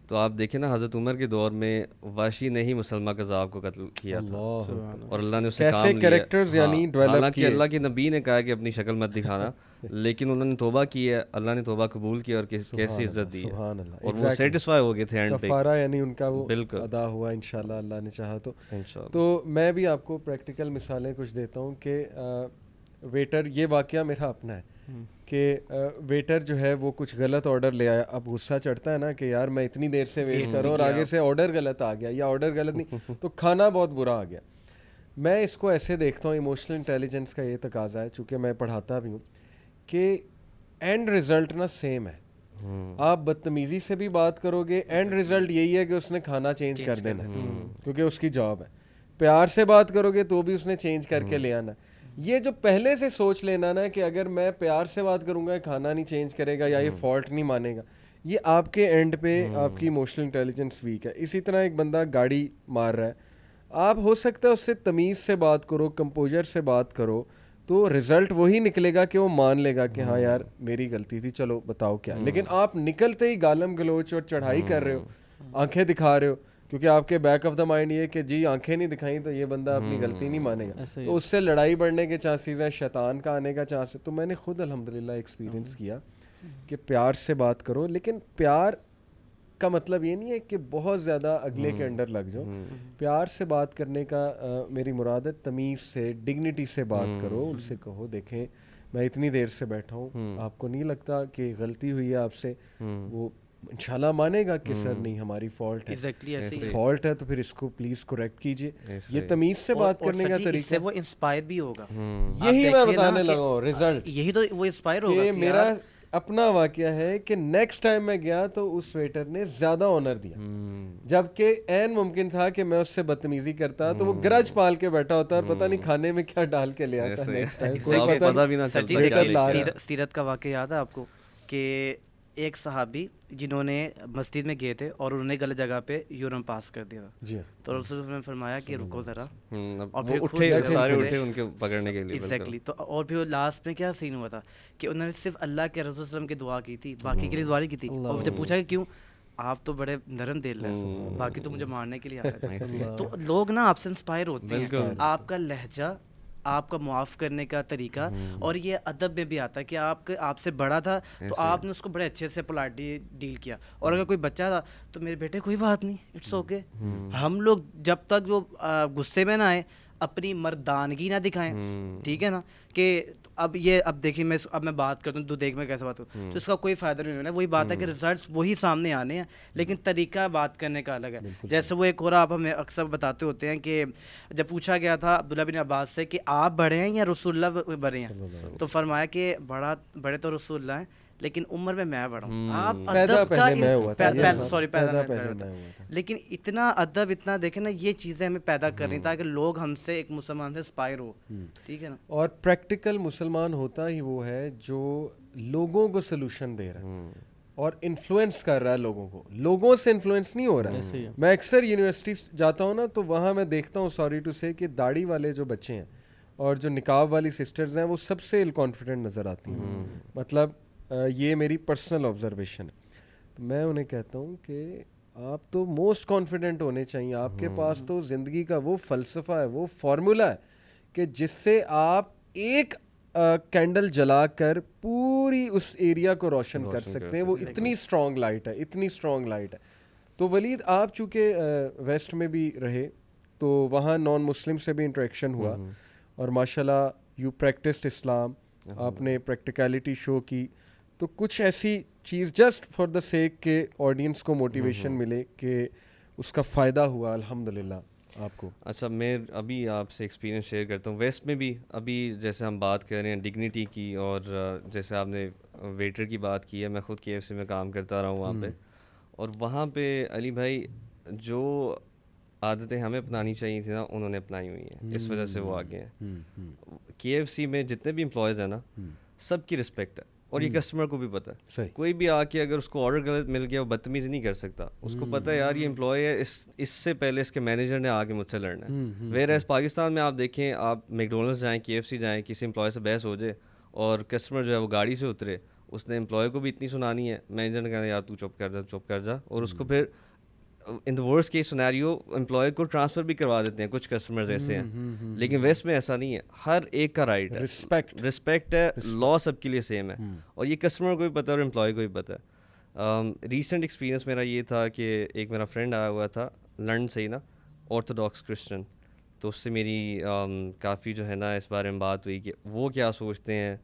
تو آپ دیکھیں نا حضرت عمر کے دور میں واشی نے ہی مسلمہ کذاب کو قتل کیا تھا, اور اللہ نے اسے کام لیا. حالانکہ اللہ کے نبی نے کہا کہ اپنی شکل مت دکھانا, لیکن انہوں نے توبہ کی ہے, اللہ نے توبہ قبول کی اور کیسی عزت دی ہے, اور وہ سیٹسفائی ہو گئے تھے اینڈ پہ. کفارہ یعنی ان کا وہ ادا ہوا انشاءاللہ اللہ نے چاہا تو. تو میں بھی آپ کو پریکٹیکل مثالیں کچھ دیتا ہوں کہ ویٹر, یہ واقعہ میرا اپنا ہے کہ ویٹر جو ہے وہ کچھ غلط آرڈر لے آیا. اب غصہ چڑھتا ہے نا کہ یار میں اتنی دیر سے ویٹ کروں اور آگے سے آرڈر غلط آ گیا, یا آرڈر غلط نہیں تو کھانا بہت برا آ گیا. میں اس کو ایسے دیکھتا ہوں, ایموشنل انٹیلیجنس کا یہ تقاضا ہے, چونکہ میں پڑھاتا بھی ہوں, کہ اینڈ رزلٹ نا سیم ہے. آپ بدتمیزی سے بھی بات کرو گے, اینڈ رزلٹ یہی ہے کہ اس نے کھانا چینج کر دینا ہے کیونکہ اس کی جاب ہے. پیار سے بات کرو گے تو بھی اس نے چینج کر کے لے آنا. یہ جو پہلے سے سوچ لینا نا کہ اگر میں پیار سے بات کروں گا کھانا نہیں چینج کرے گا یا یہ فالٹ نہیں مانے گا, یہ آپ کے اینڈ پہ آپ کی ایموشنل انٹیلیجنس ویک ہے. اسی طرح ایک بندہ گاڑی مار رہا ہے, آپ ہو سکتا ہے اس سے تمیز سے بات کرو, کمپوزر سے بات کرو, تو رزلٹ وہی نکلے گا کہ وہ مان لے گا کہ ہاں یار میری غلطی تھی, چلو بتاؤ کیا. لیکن آپ نکلتے ہی گالم گلوچ اور چڑھائی کر رہے ہو, آنکھیں دکھا رہے ہو, کیونکہ آپ کے بیک آف دا مائنڈ یہ کہ جی آنکھیں نہیں دکھائیں تو یہ بندہ اپنی غلطی نہیں مانے گا, تو اس سے لڑائی بڑھنے کے چانسز ہیں, شیطان کا آنے کا چانس ہے. تو میں نے خود الحمدللہ ایکسپیرینس کیا کہ پیار سے بات کرو, لیکن پیار کا مطلب یہ نہیں ہے کہ بہت زیادہ اگلے کے انڈر لگ جاؤ. پیار سے بات کرنے کا میری مراد ہے تمیز سے, ڈگنیٹی سے بات کرو. ان سے کہو دیکھیں میں اتنی دیر سے بیٹھا ہوں, آپ کو نہیں لگتا کہ غلطی ہوئی ہے آپ سے, وہ انشاءاللہ مانے گا کہ سر نہیں ہماری فالٹ ہے, فالٹ ہے تو پھر اس کو پلیز کریکٹ کیجیے. یہ تمیز سے بات کرنے کا طریقہ, وہ انسپائر بھی ہوگا. یہی میں بتانے لگا ہوں رزلٹ, یہی تو وہ انسپائر ہوگا. میرا اپنا واقعہ ہے کہ نیکسٹ ٹائم میں گیا تو اس ویٹر نے زیادہ آنر دیا, جبکہ عین ممکن تھا کہ میں اس سے بدتمیزی کرتا تو وہ گرج پال کے بیٹھا ہوتا اور پتہ نہیں کھانے میں کیا ڈال کے لے آتا نیکسٹ ٹائم, کوئی پتہ بھی نہ سچی چلتا. دیکھیے سیرت کا واقعہ یاد ہے آپ کو کہ ایک صحابی جنہوں نے مسجد میں گئے تھے اور انہوں نے غلط جگہ پہ یورم پاس کر دیا جی, تو رسول اللہ نے فرمایا کہ رکو ذرا, اور پھر اٹھے سارے اٹھے ان کے پکڑنے کے لیے. ایگزیکٹلی. تو اور پھر لاسٹ میں کیا سین ہوا تھا کہ انہوں نے صرف اللہ کے رسول وسلم کی دعا کی تھی, باقی کے لیے دعا نہیں کی تھی. اور جب پوچھا کہ کیوں, آپ تو بڑے نرم دل ہیں, باقی تو مجھے مارنے کے لیے آ رہے تھے. تو لوگ نا آپ سے انسپائر ہوتے ہیں, آپ کا لہجہ, آپ کا معاف کرنے کا طریقہ, اور یہ ادب میں بھی آتا ہے کہ آپ سے بڑا تھا تو آپ نے اس کو بڑے اچھے سے پولائٹلی ڈیل کیا, اور اگر کوئی بچہ تھا تو میرے بیٹے کوئی بات نہیں, اٹس اوکے. ہم لوگ جب تک جو غصے میں نہ آئے اپنی مردانگی نہ دکھائیں, ٹھیک ہے نا, کہ اب دیکھیے میں بات کرتا ہوں تو دیکھ میں کیسے بات کروں تو اس کا کوئی فائدہ نہیں ہونا. وہی بات ہے کہ ریزلٹس وہی سامنے آنے ہیں, لیکن طریقہ بات کرنے کا الگ ہے. جیسے وہ ایک اور آپ ہمیں اکثر بتاتے ہوتے ہیں کہ جب پوچھا گیا تھا عبداللہ بن عباس سے کہ آپ بڑے ہیں یا رسول اللہ بڑے ہیں, تو فرمایا کہ بڑے تو رسول اللہ ہیں لیکن عمر میں بڑا ہوں. آپ ادب کا لیکن اتنا ادب اتنا دیکھیں نا, یہ چیزیں ہمیں پیدا کرنی تاکہ لوگ ہم سے ایک مسلمان سے انسپائر ہو, ٹھیک ہے نا. اور پریکٹیکل مسلمان ہوتا ہی وہ ہے جو لوگوں کو سلوشن دے رہا ہے اور انفلوئنس کر رہا ہے لوگوں کو, لوگوں سے انفلوئنس نہیں ہو رہا ہے. میں اکثر یونیورسٹی جاتا ہوں نا تو وہاں میں دیکھتا ہوں, سوری ٹو سے, کہ داڑھی والے جو بچے ہیں اور جو نقاب والی سسٹرز ہیں وہ سب سے ایل کانفیڈنٹ نظر آتی ہیں. مطلب یہ میری پرسنل آبزرویشن ہے. میں انہیں کہتا ہوں کہ آپ تو موسٹ کانفیڈنٹ ہونے چاہیے, آپ کے پاس تو زندگی کا وہ فلسفہ ہے, وہ فارمولا ہے کہ جس سے آپ ایک کینڈل جلا کر پوری اس ایریا کو روشن کر سکتے ہیں. وہ اتنی اسٹرانگ لائٹ ہے, اتنی اسٹرانگ لائٹ ہے. تو ولید آپ چونکہ ویسٹ میں بھی رہے تو وہاں نان مسلم سے بھی انٹریکشن ہوا, اور ماشاء اللہ یو پریکٹسڈ اسلام, آپ نے پریکٹیکلٹی شو کی. تو کچھ ایسی چیز جسٹ فار دا سیک کہ آڈینس کو موٹیویشن ملے کہ اس کا فائدہ ہوا الحمدللہ آپ کو. اچھا, میں ابھی آپ سے ایکسپیرینس شیئر کرتا ہوں. ویسٹ میں بھی ابھی جیسے ہم بات کر رہے ہیں ڈگنیٹی کی, اور جیسے آپ نے ویٹر کی بات کی ہے, میں خود KFC میں کام کرتا رہا ہوں وہاں پہ, اور وہاں پہ علی بھائی جو عادتیں ہمیں اپنانی چاہیے تھیں نا انہوں نے اپنائی ہوئی ہیں, اس وجہ سے وہ آگے ہیں. KFC میں جتنے بھی امپلائیز ہیں نا سب کی رسپیکٹ ہے, اور یہ کسٹمر کو بھی پتہ ہے. کوئی بھی آ کے اگر اس کو آرڈر غلط مل گیا وہ بدتمیزی نہیں کر سکتا, اس کو پتہ ہے یار یہ امپلائی ہے, اس سے پہلے اس کے مینیجر نے آ کے مجھ سے لڑنا ہے. ویئر ایز پاکستان میں آپ دیکھیں, آپ میکڈونلڈس جائیں, KFC جائیں, کسی امپلائی سے بحث ہو جائے اور کسٹمر جو ہے وہ گاڑی سے اترے, اس نے امپلائی کو بھی اتنی سنانی ہے, مینیجر نے کہنا یار تو چپ کر جا, اور اس کو پھر in the worst case scenario employee کو ٹرانسفر بھی کروا دیتے ہیں کچھ کسٹمرز ایسے ہیں. لیکن ویسٹ میں ایسا نہیں ہے, ہر ایک کا رائٹ ہے, رسپیکٹ ہے, لا سب کے لیے سیم ہے, اور یہ کسٹمر کو بھی پتہ ہے اور امپلائی کو بھی پتہ ہے. ریسنٹ ایکسپیرینس میرا یہ تھا کہ ایک میرا فرینڈ آیا ہوا تھا لندن سے ہی نا, آرتھوڈاکس کرسچن, تو اس سے میری کافی جو ہے نا اس بارے میں بات ہوئی کہ وہ کیا سوچتے ہیں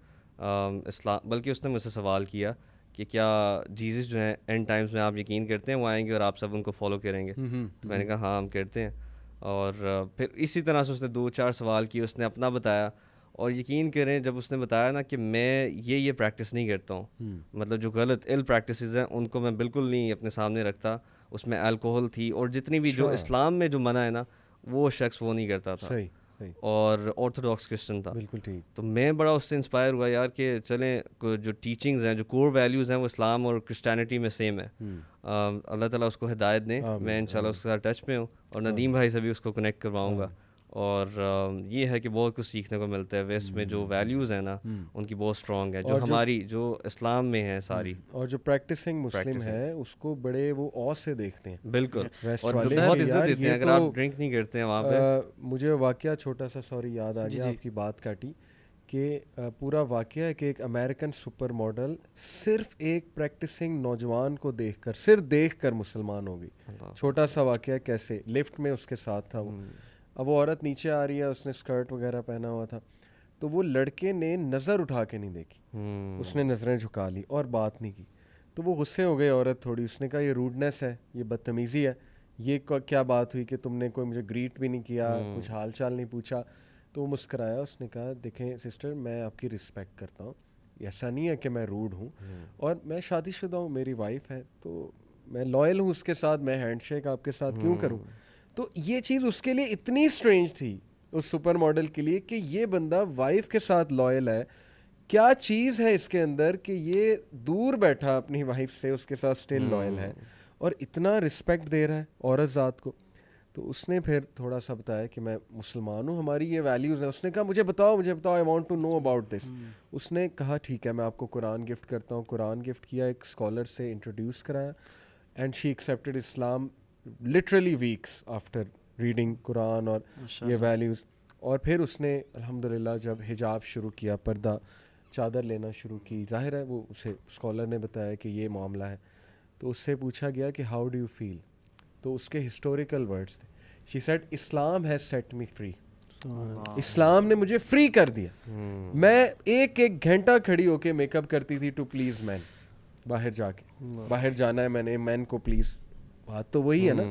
اسلام, بلکہ اس نے مجھ سے سوال کیا کہ کیا جیزس جو ہیں اینڈ ٹائمز میں آپ یقین کرتے ہیں وہ آئیں گے اور آپ سب ان کو فالو کریں گے؟ تو میں نے کہا ہاں ہم کرتے ہیں. اور پھر اسی طرح سے اس نے 2-4 سوال کیے, اس نے اپنا بتایا, اور یقین کریں جب اس نے بتایا نا کہ میں یہ پریکٹس نہیں کرتا ہوں, مطلب جو غلط پریکٹسز ہیں ان کو میں بالکل نہیں اپنے سامنے رکھتا, اس میں الکوہل تھی اور جتنی بھی جو اسلام میں جو منع ہے نا وہ شخص وہ نہیں کرتا تھا, اور آرتھوڈاکس کرسچن تھا. بالکل ٹھیک. تو میں بڑا اس سے انسپائر ہوا یار کہ چلیں جو ٹیچنگز ہیں, جو کور ویلیوز ہیں وہ اسلام اور کرسچینٹی میں سیم ہے. اللہ تعالیٰ اس کو ہدایت دیں, میں انشاءاللہ اس کے ساتھ ٹچ میں ہوں, اور ندیم بھائی سے بھی اس کو کنیکٹ کرواؤں گا. اور یہ ہے کہ بہت کچھ سیکھنے کو ملتا ہے. ویسٹ میں جو ویلیوز ہیں نا ان کی بہت اسٹرانگ ہے, جو ہماری جو اسلام میں ہے ساری, اور جو پریکٹسنگ مسلم ہے اس کو بڑے وہ اوس سے دیکھتے ہیں. بالکل, اور بہت عزت دیتے ہیں اگر آپ ڈرنک نہیں کرتے ہیں وہاں پہ. مجھے واقعہ چھوٹا سا سوری یاد آ گیا, آپ کی بات کاٹی, کہ پورا واقعہ ہے کہ ایک امریکن سپر ماڈل صرف ایک پریکٹسنگ نوجوان کو صرف دیکھ کر مسلمان ہو گئی. چھوٹا سا واقعہ, کیسے لفٹ میں اس کے ساتھ تھا وہ, اب وہ عورت نیچے آ رہی ہے, اس نے اسکرٹ وغیرہ پہنا ہوا تھا, تو وہ لڑکے نے نظر اٹھا کے نہیں دیکھی, اس نے نظریں جھکا لی اور بات نہیں کی. تو وہ غصے ہو گئی عورت تھوڑی, اس نے کہا یہ روڈنیس ہے, یہ بدتمیزی ہے, یہ کیا بات ہوئی کہ تم نے کوئی مجھے گریٹ بھی نہیں کیا, کچھ حال چال نہیں پوچھا. تو وہ مسکرایا, اس نے کہا دیکھیں سسٹر میں آپ کی رسپیکٹ کرتا ہوں, ایسا نہیں ہے کہ میں روڈ ہوں, اور میں شادی شدہ ہوں, میری وائف ہے, تو میں لائل ہوں اس کے ساتھ, میں ہینڈ شیک آپ کے ساتھ کیوں کروں. تو یہ چیز اس کے لیے اتنی اسٹرینج تھی اس سپر ماڈل کے لیے کہ یہ بندہ وائف کے ساتھ لائل ہے, کیا چیز ہے اس کے اندر کہ یہ دور بیٹھا اپنی وائف سے, اس کے ساتھ اسٹل لائل ہے اور اتنا رسپیکٹ دے رہا ہے عورت ذات کو. تو اس نے پھر تھوڑا سا بتایا کہ میں مسلمان ہوں, ہماری یہ ویلیوز ہیں. اس نے کہا مجھے بتاؤ I want to know about this. اس نے کہا ٹھیک ہے میں آپ کو قرآن گفٹ کرتا ہوں. قرآن گفٹ کیا, ایک اسکالر سے انٹروڈیوس کرایا, and she accepted Islam literally weeks after reading Quran اور یہ ویلیوز. اور پھر اس نے الحمدللہ جب حجاب شروع کیا, پردہ چادر لینا شروع کی, ظاہر ہے وہ اسے اسکالر نے بتایا کہ یہ معاملہ ہے. تو اس سے پوچھا گیا کہ ہاؤ ڈو یو فیل, تو اس کے ہسٹوریکل ورڈز تھے. She said Islam has set me free, اسلام نے مجھے فری کر دیا. میں ایک گھنٹہ کھڑی ہو کے میک اپ کرتی تھی ٹو پلیز مین, باہر جا کے, باہر جانا ہے میں نے, مین کو پلیز. بات تو وہی ہے نا,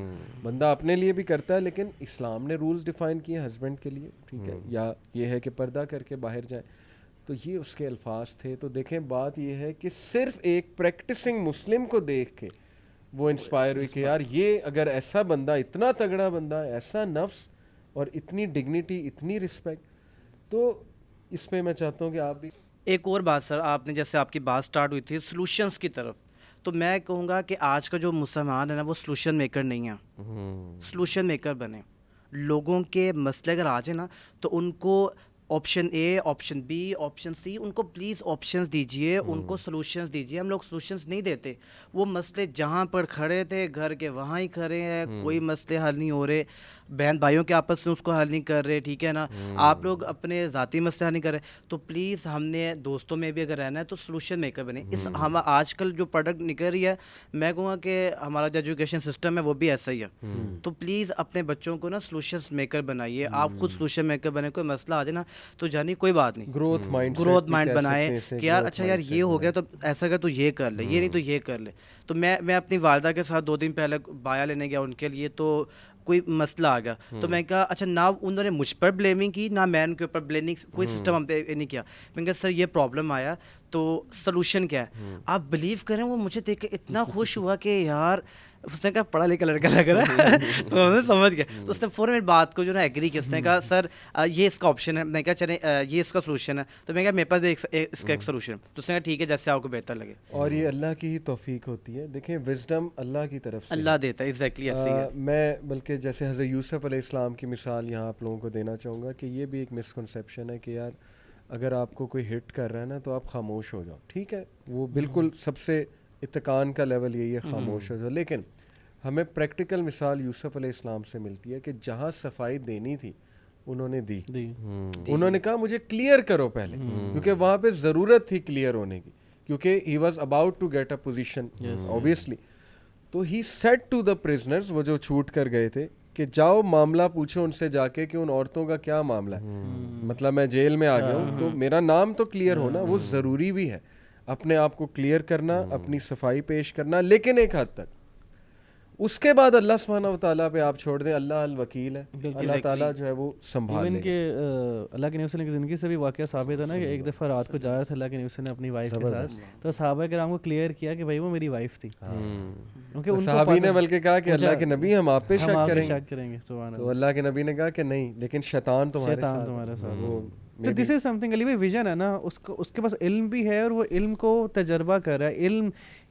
بندہ اپنے لیے بھی کرتا ہے, لیکن اسلام نے رولز ڈیفائن کیے ہسبینڈ کے لیے, ٹھیک ہے, یا یہ ہے کہ پردہ کر کے باہر جائیں. تو یہ اس کے الفاظ تھے. تو دیکھیں بات یہ ہے کہ صرف ایک پریکٹسنگ مسلم کو دیکھ کے وہ انسپائر ہوئی کہ یار یہ اگر ایسا بندہ, اتنا تگڑا بندہ, ایسا نفس اور اتنی ڈگنیٹی, اتنی رسپیکٹ, تو اس پہ میں چاہتا ہوں کہ آپ بھی. ایک اور بات سر, آپ نے جیسے آپ کی بات سٹارٹ ہوئی تھی سلوشنز کی طرف, تو میں کہوں گا کہ آج کا جو مسلمان ہے نا وہ سلوشن میکر نہیں ہے, سلوشن میکر بنے. لوگوں کے مسئلے اگر آ جائے نا تو ان کو آپشن اے, آپشن بی, آپشن سی, ان کو پلیز آپشنز دیجئے, ان کو سلوشنز دیجئے. ہم لوگ سلوشنز نہیں دیتے. وہ مسئلے جہاں پر کھڑے تھے گھر کے وہاں ہی کھڑے ہیں, کوئی مسئلے حل نہیں ہو رہے, بہن بھائیوں کے آپس میں اس کو حل نہیں کر رہے, ٹھیک ہے نا, آپ لوگ اپنے ذاتی مسئلے حل نہیں کر رہے. تو پلیز ہم نے دوستوں میں بھی اگر رہنا ہے تو سلوشن میکر بنے. اس ہم آج کل جو پروڈکٹ نکل رہی ہے, میں کہوں گا کہ ہمارا جو ایجوکیشن سسٹم ہے وہ بھی ایسا ہی ہے. تو پلیز اپنے بچوں کو نا سلوشنز میکر بنائیے. آپ خود سلوشن میکر بنے, کوئی مسئلہ آ جائے نا تو جانی کوئی بات نہیں, گروتھ مائنڈ بنائے کہ یار اچھا یار یہ ہو گیا تو ایسا کر, تو یہ کر لے, یہ نہیں تو یہ کر لے. تو میں اپنی والدہ کے ساتھ 2 دن پہلے بایا لینے گیا ان کے لیے, تو کوئی مسئلہ آ گیا تو میں کہا اچھا, نہ انہوں نے مجھ پر بلیمنگ کی, نہ میں ان کے اوپر بلیمنگ, کوئی سسٹم ہم پہ نہیں کیا. میں کہا سر یہ پرابلم آیا تو سلوشن کیا ہے. آپ بلیو کریں وہ مجھے دیکھ کے اتنا خوش ہوا کہ یار اس نے کہا پڑھا لکھا لڑکا لگ رہا ہے, تو ہم نے سمجھ گیا. تو اس نے فوراً میری بات کو جو نا ایگری کیا. اس نے کہا سر یہ اس کا آپشن ہے. میں کہا چلیں یہ اس کا سلوشن ہے. تو میں کہا میرے پاس اس کا ایک سلوشن. تو اس نے کہا ٹھیک ہے جیسے آپ کو بہتر لگے. اور یہ اللہ کی ہی توفیق ہوتی ہے. دیکھیں وزڈم اللہ کی طرف سے اللہ دیتا ہے, ایگزیکٹلی ایسے ہی ہے. میں بلکہ جیسے حضرت یوسف علیہ السلام کی مثال یہاں آپ لوگوں کو دینا چاہوں گا کہ یہ بھی ایک مسکنسیپشن ہے کہ یار اگر آپ کو کوئی ہٹ کر رہا ہے نا تو آپ خاموش ہو جاؤ, ٹھیک ہے, وہ بالکل سب سے اتقان کا لیول یہی ہے, خاموش ہو جاؤ. لیکن ہمیں پریکٹیکل مثال یوسف علیہ السلام سے ملتی ہے کہ جہاں صفائی دینی تھی انہوں نے دی. انہوں نے کہا مجھے کلیئر کرو پہلے, کیونکہ وہاں پہ ضرورت تھی کلیئر ہونے کی, کیونکہ he was about to get a position obviously. تو he said to the prisoners, وہ جو چھوٹ کر گئے تھے, کہ جاؤ معاملہ پوچھو ان سے جا کے کہ ان عورتوں کا کیا معاملہ ہے. مطلب میں جیل میں آ گیا ہوں تو میرا نام تو کلیئر ہونا, وہ ضروری بھی ہے اپنے آپ کو کلیئر کرنا, اپنی صفائی پیش کرنا, لیکن ایک حد تک. اس کے بعد اللہ سبحانہ و تعالیٰ پہ آپ چھوڑ دیں, اللہ الوکیل ہے, اللہ تعالیٰ جو ہے وہ سنبھال لے گا. اللہ کے نبی صلی اللہ علیہ وسلم کی زندگی سے بھی واقعہ ثابت ہے نا کہ ایک دفعہ رات کو جا رہا تھا اللہ کے نبی صلی اللہ علیہ وسلم اپنی وائف کے ساتھ, تو صحابہ کرام کو کلیئر کیا کہ بھائی وہ میری وائف تھی. صحابی نے بلکہ کہا کہ اللہ کے نبی ہم آپ پہ شک کریں گے, تو اللہ کے نبی نے کہا کہ نہیں, لیکن شیطان تمہارے ساتھ. تو دس از سم تھنگ, علی بھائی ویژن ہے نا, اس کے پاس علم بھی ہے اور وہ علم کو تجربہ کر رہا ہے,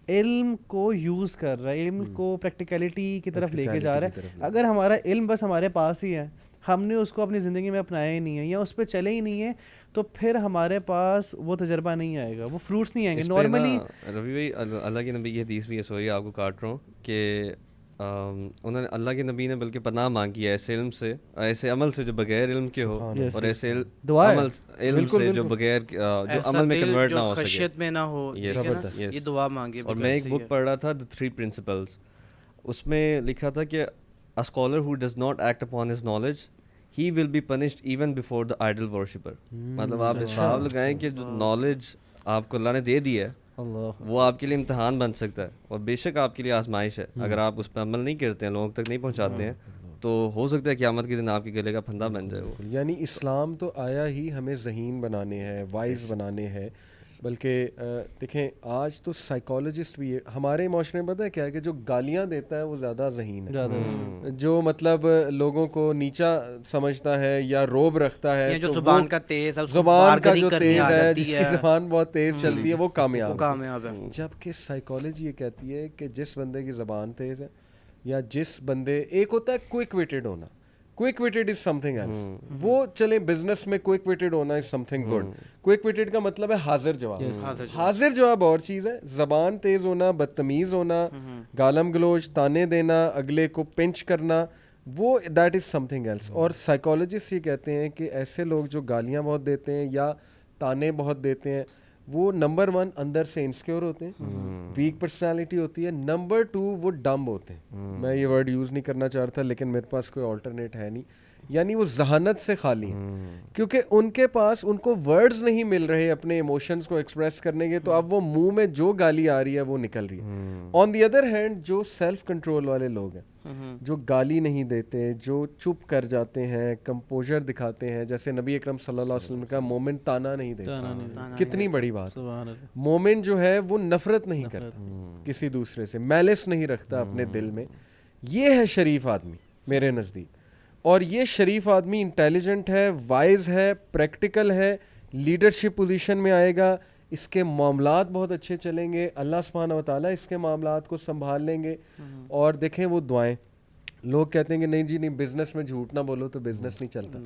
علم کو یوز کر رہا ہے, علم کو پریکٹیکلٹی کی طرف لے کے جا رہا ہے. اگر ہمارا علم بس ہمارے پاس ہی ہے, ہم نے اس کو اپنی زندگی میں اپنایا ہی نہیں ہے یا اس پہ چلے ہی نہیں ہے, تو پھر ہمارے پاس وہ تجربہ نہیں آئے گا, وہ فروٹس نہیں آئیں گے. نارملی روی بھائی اللہ کے نبی کی حدیث بھی ہے, سوری آپ کو کاٹ رہا ہوں, کہ انہوں نے اللہ کے نبی نے بلکہ پناہ مانگی ہے ایسے علم سے, ایسے عمل سے جو بغیر علم کے ہو, اور ایسے عمل علم سے جو بغیر جو عمل میں کنورٹ نہ ہو سکے, خشیت میں نہ ہو, یہ دعا مانگے. اور میں ایک بک پڑھ رہا تھا The 3 Principles, اس میں لکھا تھا کہ a scholar who does not act upon his knowledge he will be punished even before the idol worshipper. مطلب آپ حساب لگائیں کہ جو نالج آپ کو اللہ نے دے دی ہے وہ آپ کے لیے امتحان بن سکتا ہے, اور بے شک آپ کے لیے آزمائش ہے. اگر آپ اس پہ عمل نہیں کرتے ہیں, لوگوں تک نہیں پہنچاتے ہیں, تو ہو سکتا ہے قیامت کے دن آپ کے گلے کا پھندا بن جائے وہ. یعنی اسلام تو آیا ہی ہمیں ذہین بنانے ہیں, وائز بنانے ہیں, بلکہ دیکھیں آج تو سائیکالوجسٹ بھی ہمارے معاشرے میں پتہ ہے کیا ہے کہ جو گالیاں دیتا ہے وہ زیادہ ذہین ہے, جو مطلب لوگوں کو نیچا سمجھتا ہے یا روب رکھتا ہے, جو زبان کا تیز ہے, زبان کا جو تیز ہے, جس کی زبان بہت تیز چلتی ہے وہ کامیاب ہے. جبکہ سائیکالوجی یہ کہتی ہے کہ جس بندے کی زبان تیز ہے یا جس بندے, ایک ہوتا ہے کوئک ویٹڈ ہونا, quick witted is something else, وہ چلیں بزنس میں کوئک ویٹڈ ہونا is something good. Quick witted کا مطلب ہے حاضر جواب, حاضر جواب اور چیز ہے. زبان تیز ہونا, بدتمیز ہونا, گالم گلوچ, تانے دینا, اگلے کو پنچ کرنا, وہ that is something else. اور سائیکالوجسٹ یہ کہتے ہیں کہ ایسے لوگ جو گالیاں بہت دیتے ہیں یا تانے بہت دیتے ہیں وہ نمبر 1 اندر سے انسیکیور ہوتے ہیں, ویک پرسنالٹی ہوتی ہے. نمبر 2 وہ ڈمب ہوتے ہیں. میں یہ ورڈ یوز نہیں کرنا چاہ رہا تھا لیکن میرے پاس کوئی آلٹرنیٹ ہے نہیں, یعنی وہ ذہانت سے خالی ہیں, کیونکہ ان کے پاس ان کو ورڈز نہیں مل رہے اپنے ایموشنز کو ایکسپریس کرنے کے, تو اب وہ منہ میں جو گالی آ رہی ہے وہ نکل رہی ہے. آن دی ادر ہینڈ جو سیلف کنٹرول والے لوگ ہیں, جو گالی نہیں دیتے, جو چپ کر جاتے ہیں, کمپوزر دکھاتے ہیں, جیسے نبی اکرم صلی اللہ علیہ وسلم کا مومن تانا نہیں دیتا, کتنی بڑی بات. مومن جو ہے وہ نفرت نہیں کرتا کسی دوسرے سے, میلس نہیں رکھتا اپنے دل میں. یہ ہے شریف آدمی میرے نزدیک. اور یہ شریف آدمی انٹیلیجنٹ ہے, وائز ہے, پریکٹیکل ہے, لیڈرشپ پوزیشن میں آئے گا, اس کے معاملات بہت اچھے چلیں گے, اللہ سبحانہ و تعالیٰ اس کے معاملات کو سنبھال لیں گے. اور دیکھیں وہ دعائیں, لوگ کہتے ہیں کہ نہیں جی نہیں بزنس میں جھوٹ نہ بولو تو بزنس نہیں چلتا.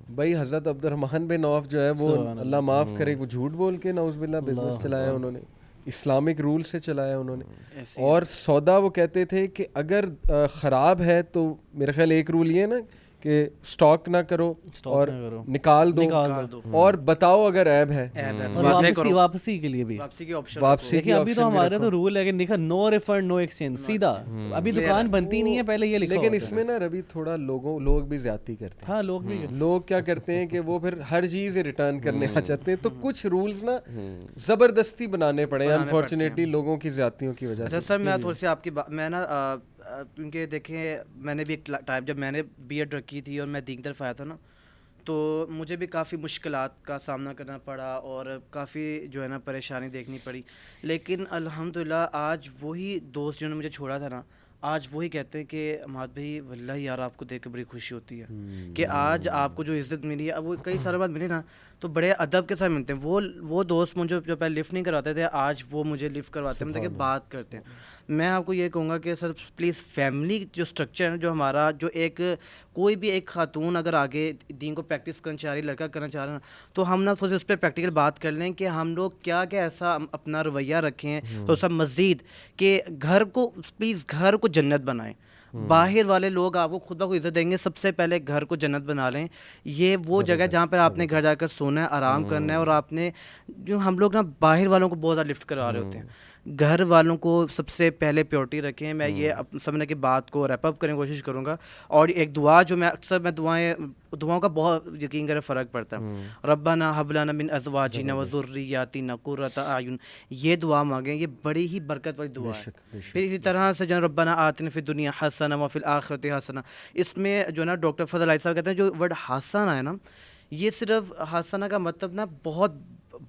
بھائی حضرت عبد الرحمن بن عوف جو ہے وہ اللہ معاف کرے, وہ جھوٹ بول کے نعوذ باللہ بزنس چلایا انہوں نے, اسلامک رول سے چلایا انہوں نے. اور سودا وہ کہتے تھے کہ اگر خراب ہے تو میرا خیال ایک رول یہ ہے نا کہ سٹاک نہ کرو اور نکال دو, اور بتاؤ اگر عیب ہے, واپسی کے لیے بھی واپسی دیکھیں. ابھی تو ہمارا تو رول ہے کہ لکھا نو ریفنڈ نو ایکسچینج, سیدھا. ابھی دکان بنتی نہیں ہے, پہلے یہ لکھا. لیکن اس میں نا ربی تھوڑا لوگ بھی زیادتی کرتے ہیں. ہاں لوگ کیا کرتے ہیں کہ وہ پھر ہر چیز ریٹرن کرنے آ جاتے ہیں, تو کچھ رولز نا زبردستی بنانے پڑے ہیں انفارچونیٹلی لوگوں کی زیادتیوں کی وجہ سے. سر میں تھوڑی سی آپ کی میں نا, کیونکہ دیکھیں میں نے بھی ایک ٹائم جب میں نے بی ایڈ رکھی تھی اور میں دین کی طرف آیا تھا نا, تو مجھے بھی کافی مشکلات کا سامنا کرنا پڑا اور کافی جو ہے نا پریشانی دیکھنی پڑی. لیکن الحمدللہ آج وہی دوست جنہوں نے مجھے چھوڑا تھا نا, آج وہی کہتے ہیں کہ اماد بھائی واللہ یار آپ کو دیکھ کے بڑی خوشی ہوتی ہے کہ آج آپ کو جو عزت ملی ہے. اب وہ کئی سال بعد ملی نا تو بڑے ادب کے ساتھ ملتے ہیں. وہ دوست مجھے جو پہلے لفٹ نہیں کرواتے تھے آج وہ مجھے لفٹ کرواتے ہیں, مطلب کہ بات کرتے ہیں. میں آپ کو یہ کہوں گا کہ سر پلیز فیملی جو اسٹرکچر ہے جو ہمارا, جو ایک کوئی بھی ایک خاتون اگر آگے دین کو پریکٹس کرنا چاہ رہی, لڑکا کرنا چاہ رہا ہے, تو ہم نا تھوڑی اس پہ پریکٹیکل بات کر لیں کہ ہم لوگ کیا کیا ایسا اپنا رویہ رکھیں تو سب مزید کہ گھر کو پلیز گھر کو جنت بنائیں. باہر والے لوگ آپ کو خود بخود عزت دیں گے, سب سے پہلے گھر کو جنت بنا لیں. یہ وہ جگہ جہاں پر آپ نے گھر جا کر سونا ہے, آرام کرنا ہے. اور آپ نے جو ہم لوگ نا باہر والوں کو بہت زیادہ لفٹ کروا رہے ہوتے ہیں, گھر والوں کو سب سے پہلے پیورٹی رکھیں. میں یہ سمجھنے کی بات کو ریپ اپ کرنے کی کوشش کروں گا. اور ایک دعا جو میں اکثر میں دعاؤں کا بہت یقین کرے فرق پڑتا ہے, ربنا ہب لنا من ازواجنا وذریاتنا قرۃ اعین, یہ دعا مانگیں, یہ بڑی ہی برکت والی دعا ہے. پھر اسی طرح سے جو ربنا آتنا فی الدنیا حسنہ وفی الآخرۃ حسنہ, اس میں جو نا ڈاکٹر فضل علی صاحب کہتے ہیں جو ورڈ حسنہ ہے نا, یہ صرف حسنہ کا مطلب نا بہت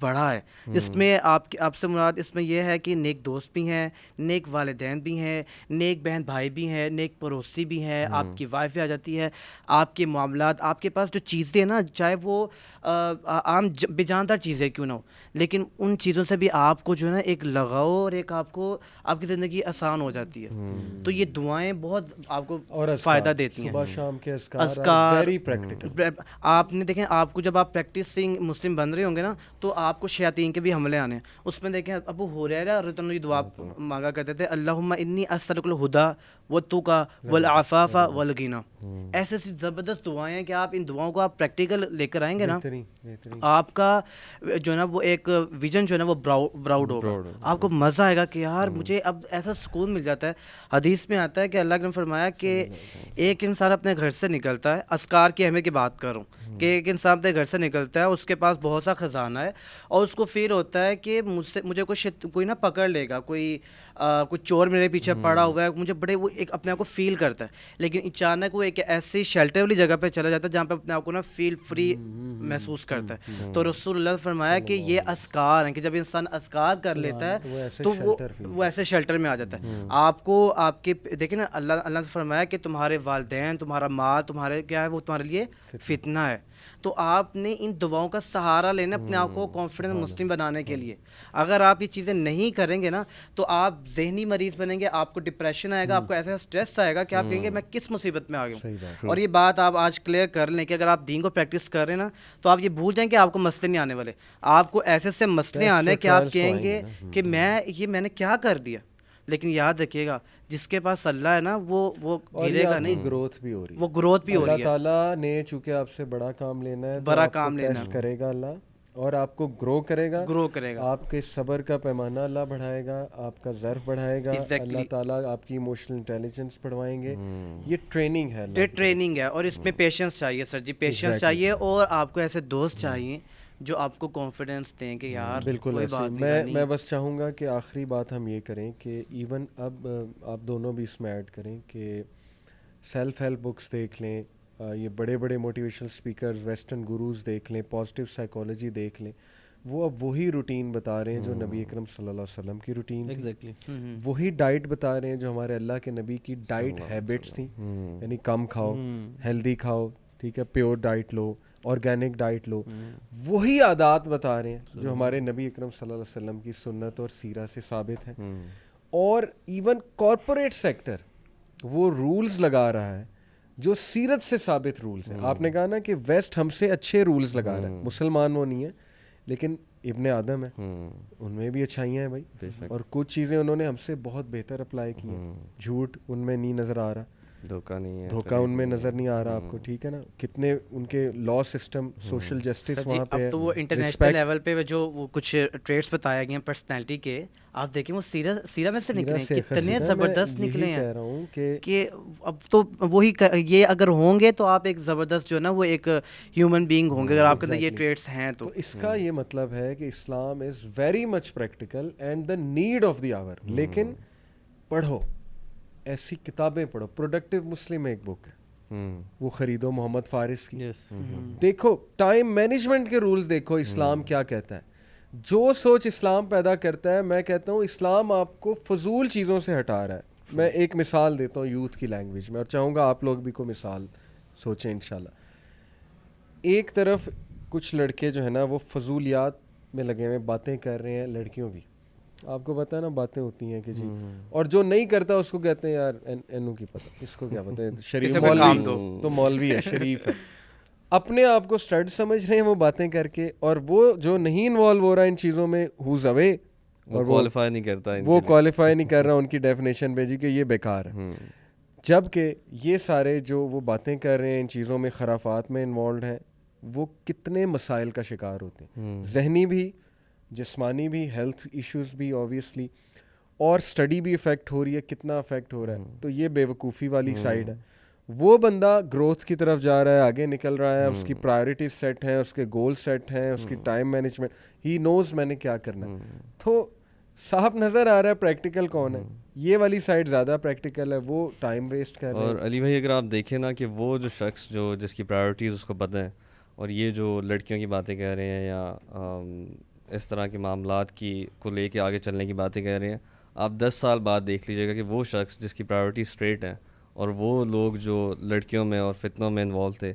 بڑا ہے. اس میں آپ سے مراد اس میں یہ ہے کہ نیک دوست بھی ہیں, نیک والدین بھی ہیں, نیک بہن بھائی بھی ہیں, نیک پڑوسی بھی ہیں, آپ کی وائف بھی آ جاتی ہے, آپ کے معاملات, آپ کے پاس جو چیزیں ہیں نا, چاہے وہ عام بے جاندار چیزیں کیوں نہ ہو, لیکن ان چیزوں سے بھی آپ کو جو ہے نا ایک لگاؤ اور ایک آپ کو آپ کی زندگی آسان ہو جاتی ہے. تو یہ دعائیں بہت آپ کو فائدہ دیتی ہیں. صبح شام کے اذکار ویری پریکٹیکل. آپ نے دیکھیں, آپ کو جب آپ پریکٹسنگ مسلم بن رہے ہوں گے نا تو آپ کو شیاطین کے بھی حملے آنے ہیں. اس میں دیکھیں ابو ہریرہ رضی اللہ عنہ دعا مانگا کرتے تھے, اللہم انی اسألک الہدی والتقی والعفاف والغنی. ایسی زبردست دعائیں ہیں کہ آپ ان دعاؤں کو آپ پریکٹیکل لے کر آئیں گے نا, آپ کا جو ہے نا وہ ایک ویژن جو ہے نا وہ براؤڈ ہوگا. آپ کو مزہ آئے گا کہ یار مجھے اب ایسا سکون مل جاتا ہے. حدیث میں آتا ہے کہ اللہ نے فرمایا کہ ایک انسان اپنے گھر سے نکلتا ہے, اذکار کی اہمیت کی بات کر رہا ہوں, کہ ایک انسان اپنے گھر سے نکلتا ہے, اس کے پاس بہت سا خزانہ ہے, اور اس کو فیل ہوتا ہے کہ مجھے کوئی نا پکڑ لے گا, کوئی چور میرے پیچھے پڑا ہوا ہے, مجھے بڑے وہ ایک اپنے آپ کو فیل کرتا ہے. لیکن اچانک وہ ایک ایسی شیلٹر والی جگہ پہ چلا جاتا ہے جہاں پہ اپنے آپ کو نا فیل فری محسوس کرتا ہے. تو رسول اللہ نے فرمایا کہ یہ اذکار ہیں کہ جب انسان اذکار کر لیتا ہے تو وہ ایسے شیلٹر میں آ جاتا ہے. آپ کو آپ کے دیکھیں نا, اللہ نے فرمایا کہ تمہارے والدین, تمہارا مال, تمہارے کیا ہے وہ تمہارے لیے فتنہ ہے. تو آپ نے ان دعاؤں کا سہارا لینا اپنے آپ کو کانفیڈنٹ مسلم بنانے کے لیے. اگر آپ یہ چیزیں نہیں کریں گے نا تو آپ ذہنی مریض بنیں گے, آپ کو ڈپریشن آئے گا, آپ کو ایسا اسٹریس آئے گا کہ آپ کہیں گے میں کس مصیبت میں آ گیا ہوں. اور یہ بات آپ آج کلیئر کر لیں کہ اگر آپ دین کو پریکٹس کر رہے ہیں نا تو آپ یہ بھول جائیں کہ آپ کو مسئلے نہیں آنے والے. آپ کو ایسے مسئلے آنے کہ آپ کہیں گے کہ میں نے کیا کر دیا. لیکن یاد رکھیے گا جس کے پاس اللہ ہے نا وہ گرے گا نہیں, گروتھ بھی ہو رہی ہے, وہ گروتھ بھی ہو رہی ہے. اللہ تعالیٰ نے چونکہ آپ سے بڑا کام لینا ہے, بڑا کام لینا کرے گا اللہ, اور آپ کو گرو کرے گا, آپ کے صبر کا پیمانہ اللہ بڑھائے گا, آپ کا ظرف بڑھائے گا, اللہ تعالیٰ آپ کی ایموشنل انٹیلیجنس بڑھوائیں گے. یہ ٹریننگ ہے, یہ ٹریننگ ہے, اور اس میں پیشنس چاہیے سر جی, پیشنس چاہیے, اور آپ کو ایسے دوست چاہیے جو آپ کو کانفیڈنس دیں کہ یار بالکل. میں بس چاہوں گا کہ آخری بات ہم یہ کریں کہ ایون اب آپ دونوں بھی اس میں ایڈ کریں کہ سیلف ہیلپ بکس دیکھ لیں, یہ بڑے بڑے موٹیویشنل اسپیکرز, ویسٹرن گروز دیکھ لیں, پازیٹیو سائیکالوجی دیکھ لیں, وہ اب وہی روٹین بتا رہے ہیں جو نبی اکرم صلی اللہ علیہ وسلم کی روٹین تھی, وہی ڈائٹ بتا رہے ہیں جو ہمارے اللہ کے نبی کی ڈائٹ ہیبٹس تھیں, یعنی کم کھاؤ, ہیلدی کھاؤ, ٹھیک ہے, پیور ڈائٹ لو, آرگینک ڈائٹ لو. وہی عادات بتا رہے ہیں جو ہمارے نبی اکرم صلی اللہ علیہ وسلم کی سنت اور سیرہ سے ثابت ہے. اور ایون کارپوریٹ سیکٹر وہ رولز لگا رہا ہے جو سیرت سے ثابت رولز ہیں. آپ نے کہا نا کہ ویسٹ ہم سے اچھے رولز لگا رہا ہے, مسلمان وہ نہیں ہے لیکن ابن آدم ہے, ان میں بھی اچھائیاں ہیں بھائی, اور کچھ چیزیں انہوں نے ہم سے بہت بہتر اپلائی کی ہیں. جھوٹ ان میں نہیں نظر آ رہا, دھوکہ ان میں نظر نہیں آ رہا آپ کو, ٹھیک ہے نا, کتنے ان کے لا سسٹم, سوشل جسٹس وہاں پہ ہے. اب تو وہ انٹرنیشنل لیول پہ جو وہ کچھ ٹریٹس بتائے گئے ہیں پرسنالٹی کے, آپ دیکھیں وہ سیرہ میں سے نکلے ہیں, کتنے زبردست نکلے ہیں. کہہ رہا ہوں کہ اب تو وہی یہ اگر ہوں گے تو آپ ایک زبردست جو ہے نا وہ ایک ہیومن بینگ ہوں گے اگر آپ کے اندر یہ ٹریٹس ہیں. تو اس کا یہ مطلب ہے کہ Islam is very much practical and the need of the hour. لیکن پڑھو, ایسی کتابیں پڑھو. پروڈکٹیو مسلم ایک بک ہے, وہ خریدو, محمد فارس کی. دیکھو ٹائم مینجمنٹ کے رولز دیکھو, اسلام کیا کہتا ہے. جو سوچ اسلام پیدا کرتا ہے, میں کہتا ہوں اسلام آپ کو فضول چیزوں سے ہٹا رہا ہے. میں ایک مثال دیتا ہوں یوتھ کی لینگویج میں, اور چاہوں گا آپ لوگ بھی کوئی مثال سوچیں انشاءاللہ. ایک طرف کچھ لڑکے جو ہے نا وہ فضولیات میں لگے ہوئے باتیں کر رہے ہیں, لڑکیوں کی, آپ کو پتہ ہے نا باتیں ہوتی ہیں کہ جی, اور جو نہیں کرتا اس کو کہتے ہیں یار اینو کی پتہ, اس کو کیا پتہ ہے, شریف مولوی تو مولوی ہے, شریف ہے. اپنے آپ کو اسٹڈ سمجھ رہے ہیں وہ باتیں کر کے, اور وہ جو نہیں انوالو ہو رہا ہے ان چیزوں میں, ہوز اوے, اور کوالیفائی نہیں کرتا, وہ کوالیفائی نہیں کر رہا ان کی ڈیفینیشن پہ جی کہ یہ بیکار ہے. جبکہ یہ سارے جو وہ باتیں کر رہے ہیں ان چیزوں میں, خرافات میں انوالوڈ ہیں, وہ کتنے مسائل کا شکار ہوتے ہیں, ذہنی بھی, جسمانی بھی, ہیلتھ ایشوز بھی آبویسلی, اور اسٹڈی بھی افیکٹ ہو رہی ہے, کتنا افیکٹ ہو رہا ہے. تو یہ بے وقوفی والی سائڈ ہے. وہ بندہ گروتھ کی طرف جا رہا ہے, آگے نکل رہا ہے, اس کی پرائرٹیز سیٹ ہیں, اس کے گول سیٹ ہیں, اس کی ٹائم مینجمنٹ, ہی نوز میں نے کیا کرنا ہے. تو صاف نظر آ رہا ہے پریکٹیکل کون ہے. یہ والی سائڈ زیادہ پریکٹیکل ہے, وہ ٹائم ویسٹ کر رہے ہیں. اور علی بھائی اگر آپ دیکھیں نا کہ وہ جو شخص جو جس کی پرائرٹیز اس کو پتہ ہے, اور یہ جو لڑکیوں کی باتیں کہہ رہے ہیں یا اس طرح کے معاملات کی کو لے کے آگے چلنے کی باتیں کہہ رہے ہیں, آپ 10 سال بعد دیکھ لیجیے گا کہ وہ شخص جس کی پرائرٹی اسٹریٹ ہے, اور وہ لوگ جو لڑکیوں میں اور فتنوں میں انوالو تھے,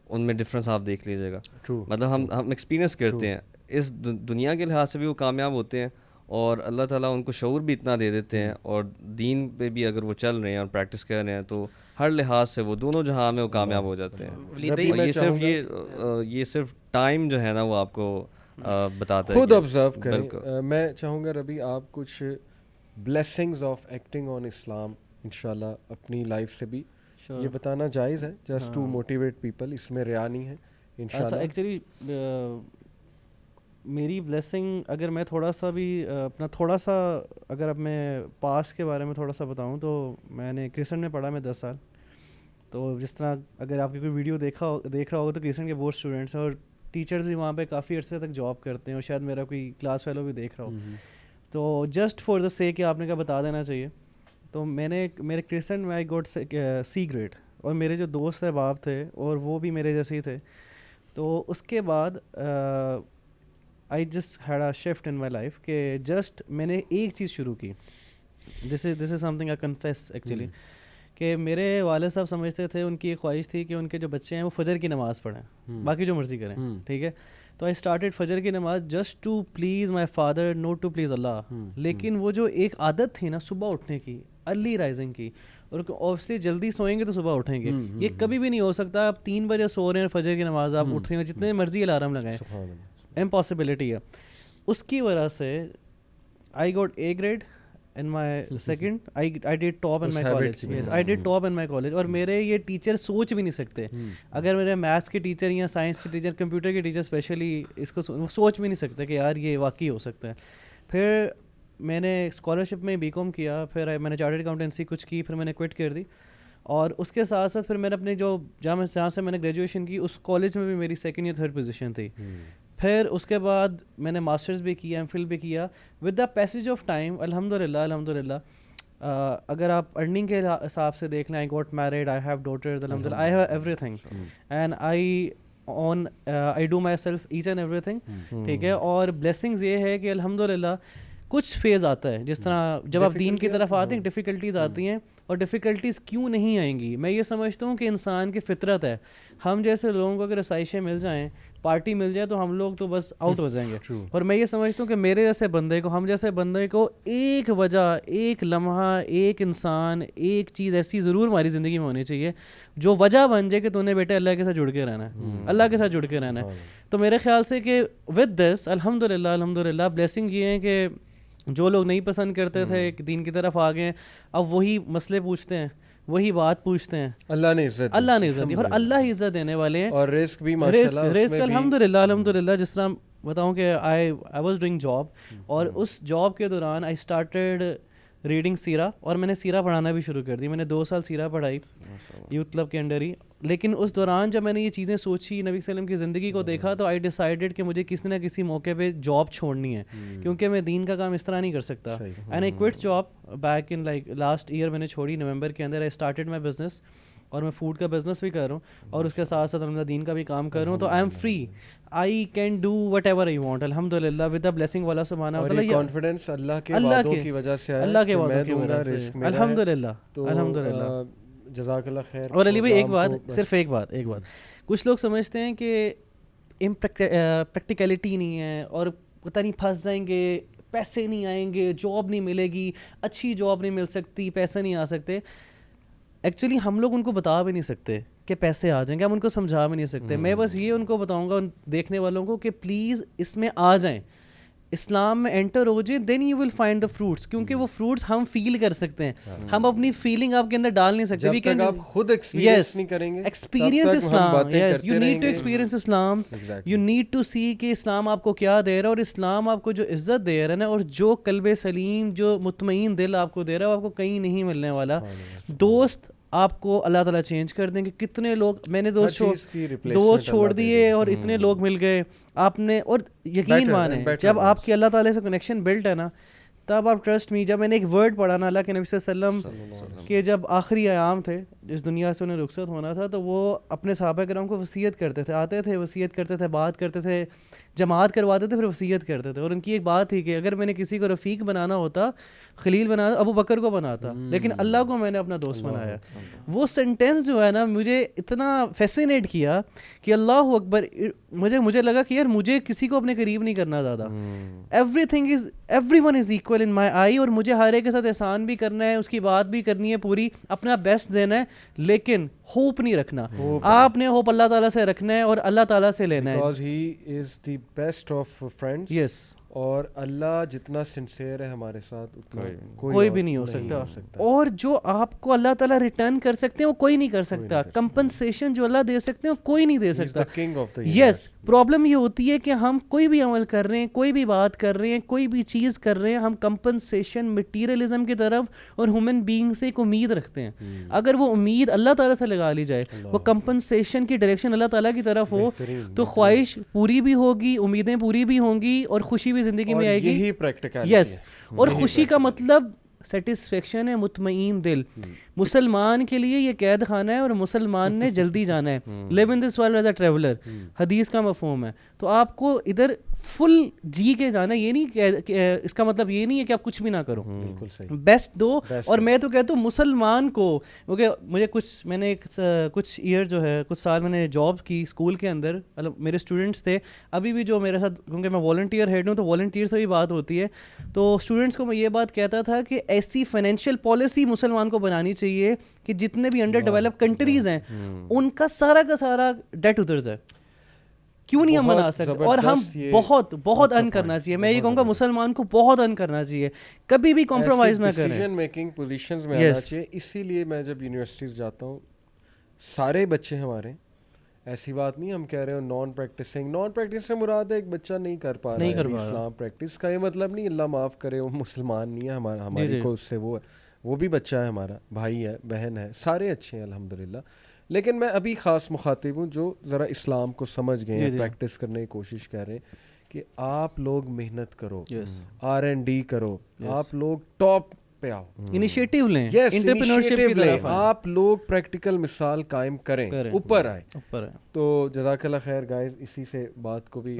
ان میں ڈفرینس آپ دیکھ لیجیے گا. مطلب ہم ایکسپیرینس کرتے ہیں, اس دنیا کے لحاظ سے بھی وہ کامیاب ہوتے ہیں, اور اللہ تعالیٰ ان کو شعور بھی اتنا دے دیتے ہیں, اور دین پہ بھی اگر وہ چل رہے ہیں اور پریکٹس کر رہے ہیں تو ہر لحاظ سے وہ دونوں جہاں میں وہ کامیاب ہو جاتے ہیں. اور یہ صرف ٹائم جو ہے نا وہ آپ کو بتاتا ہے. خود آبزرو کریں. میں چاہوں گا ربی آپ کچھ بلیسنگز آف ایکٹنگ آن اسلام انشاءاللہ اپنی لائف سے بھی یہ بتانا جائز ہے, جسٹ ٹو موٹیویٹ پیپل, اس میں ریا نہیں ہے انشاءاللہ. ایکچولی میری بلیسنگ اگر میں تھوڑا سا بھی اپنا تھوڑا سا اگر اب میں پاس کے بارے میں تھوڑا سا بتاؤں تو میں نے کرسن میں پڑھا میں 10 سال. تو جس طرح اگر آپ کی کوئی ویڈیو دیکھ رہا ہوگا تو کرسن کے بہت اسٹوڈنٹس ہیں, اور ٹیچرز بھی وہاں پہ کافی عرصے تک جاب کرتے ہیں اور شاید میرا کوئی کلاس فیلو بھی دیکھ رہا ہو. تو جسٹ فار دا سیک کہ آپ نے کہا بتا دینا چاہیے, تو میں نے میرے کرسچن میں آئی گوٹ سی گریڈ, اور میرے جو دوست احباب تھے اور وہ بھی میرے جیسے ہی تھے. تو اس کے بعد I just had a shift in my life کہ جسٹ میں نے ایک چیز شروع کی. This is something I confess actually, کہ میرے والد صاحب سمجھتے تھے, ان کی ایک خواہش تھی کہ ان کے جو بچے ہیں وہ فجر کی نماز پڑھیں, باقی جو مرضی کریں, ٹھیک ہے. تو آئی اسٹارٹیڈ فجر کی نماز just to please my father, not to please Allah. لیکن وہ جو ایک عادت تھی نا صبح اٹھنے کی, ارلی رائزنگ کی, اور اوبیسلی جلدی سوئیں گے تو صبح اٹھیں گے, یہ کبھی بھی نہیں ہو سکتا. آپ 3 بجے سو رہے ہیں, فجر کی نماز آپ اٹھ رہے ہیں, جتنے مرضی الارم لگائیں, امپاسبلٹی ہے. اس کی وجہ سے I got A grade in my second. I did top in my college. Yes, I did top in my college. اور میرے یہ ٹیچر سوچ بھی نہیں سکتے, اگر میرے میتھس کے ٹیچر یا سائنس کے ٹیچر, کمپیوٹر کے ٹیچر اسپیشلی اس کو سوچ بھی نہیں سکتے کہ یار یہ واقعی ہو سکتا ہے. پھر میں نے اسکالرشپ میں BCom کیا, پھر میں نے چارٹرڈ اکاؤنٹنسی کچھ کی, پھر میں نے کوئٹ کر دی. اور اس کے ساتھ ساتھ پھر میں نے اپنے جو جہاں سے میں نے گریجویشن کی اس کالج میں بھی میری 2nd یا 3rd پوزیشن تھی. پھر اس کے بعد میں نے ماسٹرز بھی کیا, MPhil بھی کیا. With the passage of time الحمد للہ اگر آپ ارننگ کے حساب سے دیکھ لیں, I got married, I have daughters, الحمد للہ, I have everything, and I do myself each and everything, ٹھیک ہے. اور بلیسنگز یہ ہے کہ الحمد للہ کچھ فیز آتا ہے, جس طرح جب آپ دین کی طرف آتے ہیں ڈیفیکلٹیز آتی ہیں, اور ڈیفیکلٹیز کیوں نہیں آئیں گی, میں یہ سمجھتا ہوں کہ انسان کی فطرت ہے. ہم جیسے لوگوں کو اگر رسائشیں مل جائیں, پارٹی مل جائے, تو ہم لوگ تو بس آؤٹ ہو جائیں گے. اور میں یہ سمجھتا ہوں کہ میرے جیسے بندے کو, ہم جیسے بندے کو ایک وجہ, ایک لمحہ, ایک انسان, ایک چیز ایسی ضرور ہماری زندگی میں ہونی چاہیے جو وجہ بن جائے کہ تو نے بیٹے اللہ کے ساتھ جڑ کے رہنا ہے, اللہ کے ساتھ جڑ کے رہنا ہے. تو میرے خیال سے کہ ود دس الحمد للہ بلیسنگ یہ ہے کہ جو لوگ نہیں پسند کرتے تھے دین کی طرف آ گئے, اب وہی مسئلے پوچھتے ہیں, وہی بات پوچھتے ہیں. اللہ نے عزت دی, اور اللہ ہی عزت دینے والے ہیں. اور رزق بھی ماشاءاللہ, رزق الحمد للہ. جس طرح بتاؤں کہ آئی واز ڈوئنگ جاب, اور اس جاب کے دوران آئی اسٹارٹیڈ ریڈنگ سیرہ, اور میں نے سیرہ پڑھانا بھی شروع کر دی. میں نے 2 سال سیرہ پڑھائی یوتھ کلب کے انڈر ہی. لیکن اس دوران جب میں نے یہ چیزیں سوچی, نبی صلی اللہ علیہ وسلم کی زندگی کو دیکھا, تو آئی ڈیسائیڈڈ کہ مجھے کسی نہ کسی موقع پہ جاب چھوڑنی ہے, کیونکہ میں دین کا کام اس طرح نہیں کر سکتا. And I quit job back in like last year, میں نے چھوڑی نومبر کے اندر. آئی اسٹارٹیڈ مائی بزنس, اور میں فوڈ کا بزنس بھی کر رہا ہوں, اور اس کے ساتھ ساتھ الحمد دین کا بھی کام کر رہا ہوں. تو I am free, I can do what ever I want الحمد للہ, ود دا بلیسنگ والا سبحانہ و تعالیٰ. کانفیڈنس اللہ کے وعدوں کی وجہ سے ہے, اللہ کے وعدوں کی وجہ سے الحمد للہ. جزاک اللہ خیر. اور علی بھائی ایک بات, صرف ایک بات, کچھ لوگ سمجھتے ہیں کہ پریکٹیکلٹی نہیں ہے, اور پتہ نہیں پھنس جائیں گے, پیسے نہیں آئیں گے, جاب نہیں ملے گی, اچھی جاب نہیں مل سکتی, پیسے نہیں آ سکتے. ایکچولی ہم لوگ ان کو بتا بھی نہیں سکتے کہ پیسے آ جائیں گے, ہم ان کو سمجھا بھی نہیں سکتے. میں بس یہ ان کو بتاؤں گا, ان دیکھنے والوں کو, کہ پلیز اس میں آ جائیں, اسلام میں انٹر ہو جائے, then you will find the fruits. کیونکہ وہ فروٹس ہم فیل کر سکتے ہیں, ہم اپنی فیلنگ آپ کے اندر ڈال نہیں سکتے. جب تک آپ خود ایکسپیرینس نہیں کریں گے, experience Islam, yes you need to experience Islam, you need to see کہ اسلام آپ کو کیا دے رہا ہے, اور اسلام آپ کو جو عزت دے رہا ہے نا, اور جو قلب سلیم, جو مطمئن دل آپ کو دے رہا ہے, وہ آپ کو کہیں نہیں ملنے والا. دوست آپ کو اللہ تعالیٰ چینج کر دیں گے. کتنے لوگ, میں نے دوست چھوڑ دیے اور اتنے لوگ مل گئے آپ نے. اور یقین مانیں, جب آپ کی اللہ تعالیٰ سے کنیکشن بلڈ ہے نا, تب آپ ٹرسٹ می, جب میں نے ایک ورڈ پڑھا نا اللہ کے نبی صلی اللہ علیہ وسلم کے, جب آخری ایام تھے جس دنیا سے انہیں رخصت ہونا تھا, تو وہ اپنے صحابہ کرام کو وصیت کرتے تھے, آتے تھے وصیت کرتے تھے, بات کرتے تھے, جماعت کرواتے تھے, پھر وصیت کرتے تھے. اور ان کی ایک بات تھی کہ اگر میں نے کسی کو رفیق بنانا ہوتا, خلیل بنانا, ابو بکر کو بناتا, لیکن اللہ کو میں نے اپنا دوست بنایا. وہ سینٹینس جو ہے نا, مجھے اتنا فیسینیٹ کیا کہ اللہ اکبر, مجھے لگا کہ یار مجھے کسی کو اپنے قریب نہیں کرنا زیادہ. Everyone is equal in my eye, اور مجھے ہر ایک کے ساتھ احسان بھی کرنا ہے, اس کی بات بھی کرنی ہے پوری, اپنا بیسٹ دینا ہے, لیکن ہوپ نہیں رکھنا. آپ نے ہوپ اللہ تعالیٰ سے رکھنا ہے اور اللہ تعالیٰ سے لینا ہے. Because he is the best of friends. Yes. اور اللہ جتنا سنسیئر ہے ہمارے ساتھ اتنا کوئی بھی نہیں ہو سکتا. اور جو آپ کو اللہ تعالیٰ ریٹرن کر سکتے ہیں وہ کوئی نہیں کر سکتا. کمپنسیشن جو اللہ دے سکتے ہیں وہ کوئی نہیں دے سکتا. یس, پرابلم یہ ہوتی ہے کہ ہم کوئی بھی عمل کر رہے ہیں, کوئی بھی بات کر رہے ہیں, کوئی بھی چیز کر رہے ہیں, ہم کمپنسیشن مٹیریلزم کی طرف اور ہیومن بینگ سے ایک امید رکھتے ہیں. اگر وہ امید اللہ تعالیٰ سے لگا لی جائے, وہ کمپنسیشن کی ڈائریکشن اللہ تعالیٰ کی طرف ہو, تو خواہش پوری بھی ہوگی, امیدیں پوری بھی ہوں گی, اور خوشی بھی زندگی میں آئے گی. یہی پریکٹیکل. یس, اور خوشی کا مطلب سیٹسفیکشن ہے, مطمئن دل. مسلمان کے لیے یہ قید خانہ ہے اور مسلمان نے جلدی جانا ہے. Live in this world as a traveller, حدیث کا مفہوم ہے. تو آپ کو ادھر فل جی کے جانا ہے. یہ نہیں کہ اس کا مطلب یہ نہیں ہے کہ آپ کچھ بھی نہ کرو, بالکل صحیح, بیسٹ دو. اور میں تو کہتا ہوں مسلمان کو, کیونکہ مجھے میں نے کچھ ایئر جو ہے, کچھ سال میں نے جاب کی اسکول کے اندر, مطلب میرے اسٹوڈنٹس تھے ابھی بھی جو میرے ساتھ, کیونکہ میں والنٹیئر ہیڈ ہوں تو والنٹیئر سے بھی بات ہوتی ہے. تو اسٹوڈنٹس کو میں یہ بات کہتا تھا کہ ایسی فائنینشیل پالیسی مسلمان کو بنانی چاہیے کہ جتنے بھی انڈر ڈیولپ کنٹریز ہیں ان کا سارا ڈیٹ اتر جائے. کیوں نہیں ہم بنا سکتے؟ اور ہم بہت ارن کرنا چاہیے. میں یہ کہوں گا مسلمان کو بہت ارن کرنا چاہیے, کبھی بھی کمپرومائز نہ کریں, ڈیسیژن میکنگ پوزیشنز میں آنا چاہیے. اسی لیے میں جب یونیورسٹیز جاتا ہوں, سارے بچے ہمارے, ایسی بات نہیں ہم کہہ رہے ہو نان پریکٹس سے مراد ہے ایک بچہ نہیں کر پا رہا ہے اسلام پریکٹس کا. یہ مطلب نہیں اللہ معاف کرے وہ مسلمان نہیں ہے, ہماری کو اس سے وہ بھی بچہ ہے, ہمارا بھائی ہے, بہن ہے, سارے اچھے ہیں الحمدللہ. لیکن میں ابھی خاص مخاطب ہوں جو ذرا اسلام کو سمجھ گئے ہیں, پریکٹس کرنے کی کوشش کر رہے ہیں کہ آپ لوگ محنت کرو, R&D کرو, آپ لوگ ٹاپ پہ آؤ, انیشیٹو لیں, انٹرپرینورشپ کی طرف آپ لوگ پریکٹیکل مثال قائم کریں, اوپر آئیں. تو جزاک اللہ خیر گائز, اسی سے بات کو بھی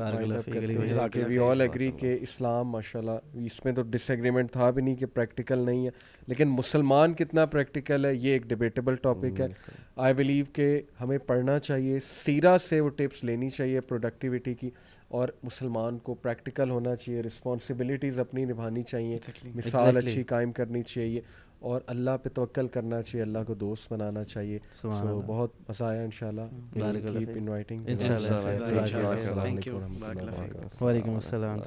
وی آل ایگری کہ اسلام ماشاءاللہ اس میں تو ڈس ایگریمنٹ تھا بھی نہیں کہ پریکٹیکل نہیں ہے, لیکن مسلمان کتنا پریکٹیکل ہے یہ ایک ڈیبیٹیبل ٹاپک ہے. آئی بلیو کہ ہمیں پڑھنا چاہیے, سیرہ سے وہ ٹپس لینی چاہیے پروڈکٹیوٹی کی, اور مسلمان کو پریکٹیکل ہونا چاہیے, رسپانسبلٹیز اپنی نبھانی چاہیے, مثال اچھی قائم کرنی چاہیے, اور اللہ پہ توکل کرنا چاہیے, اللہ کو دوست بنانا چاہیے. سو بہت مزہ آیا انشاءاللہ. وعلیکم السلام.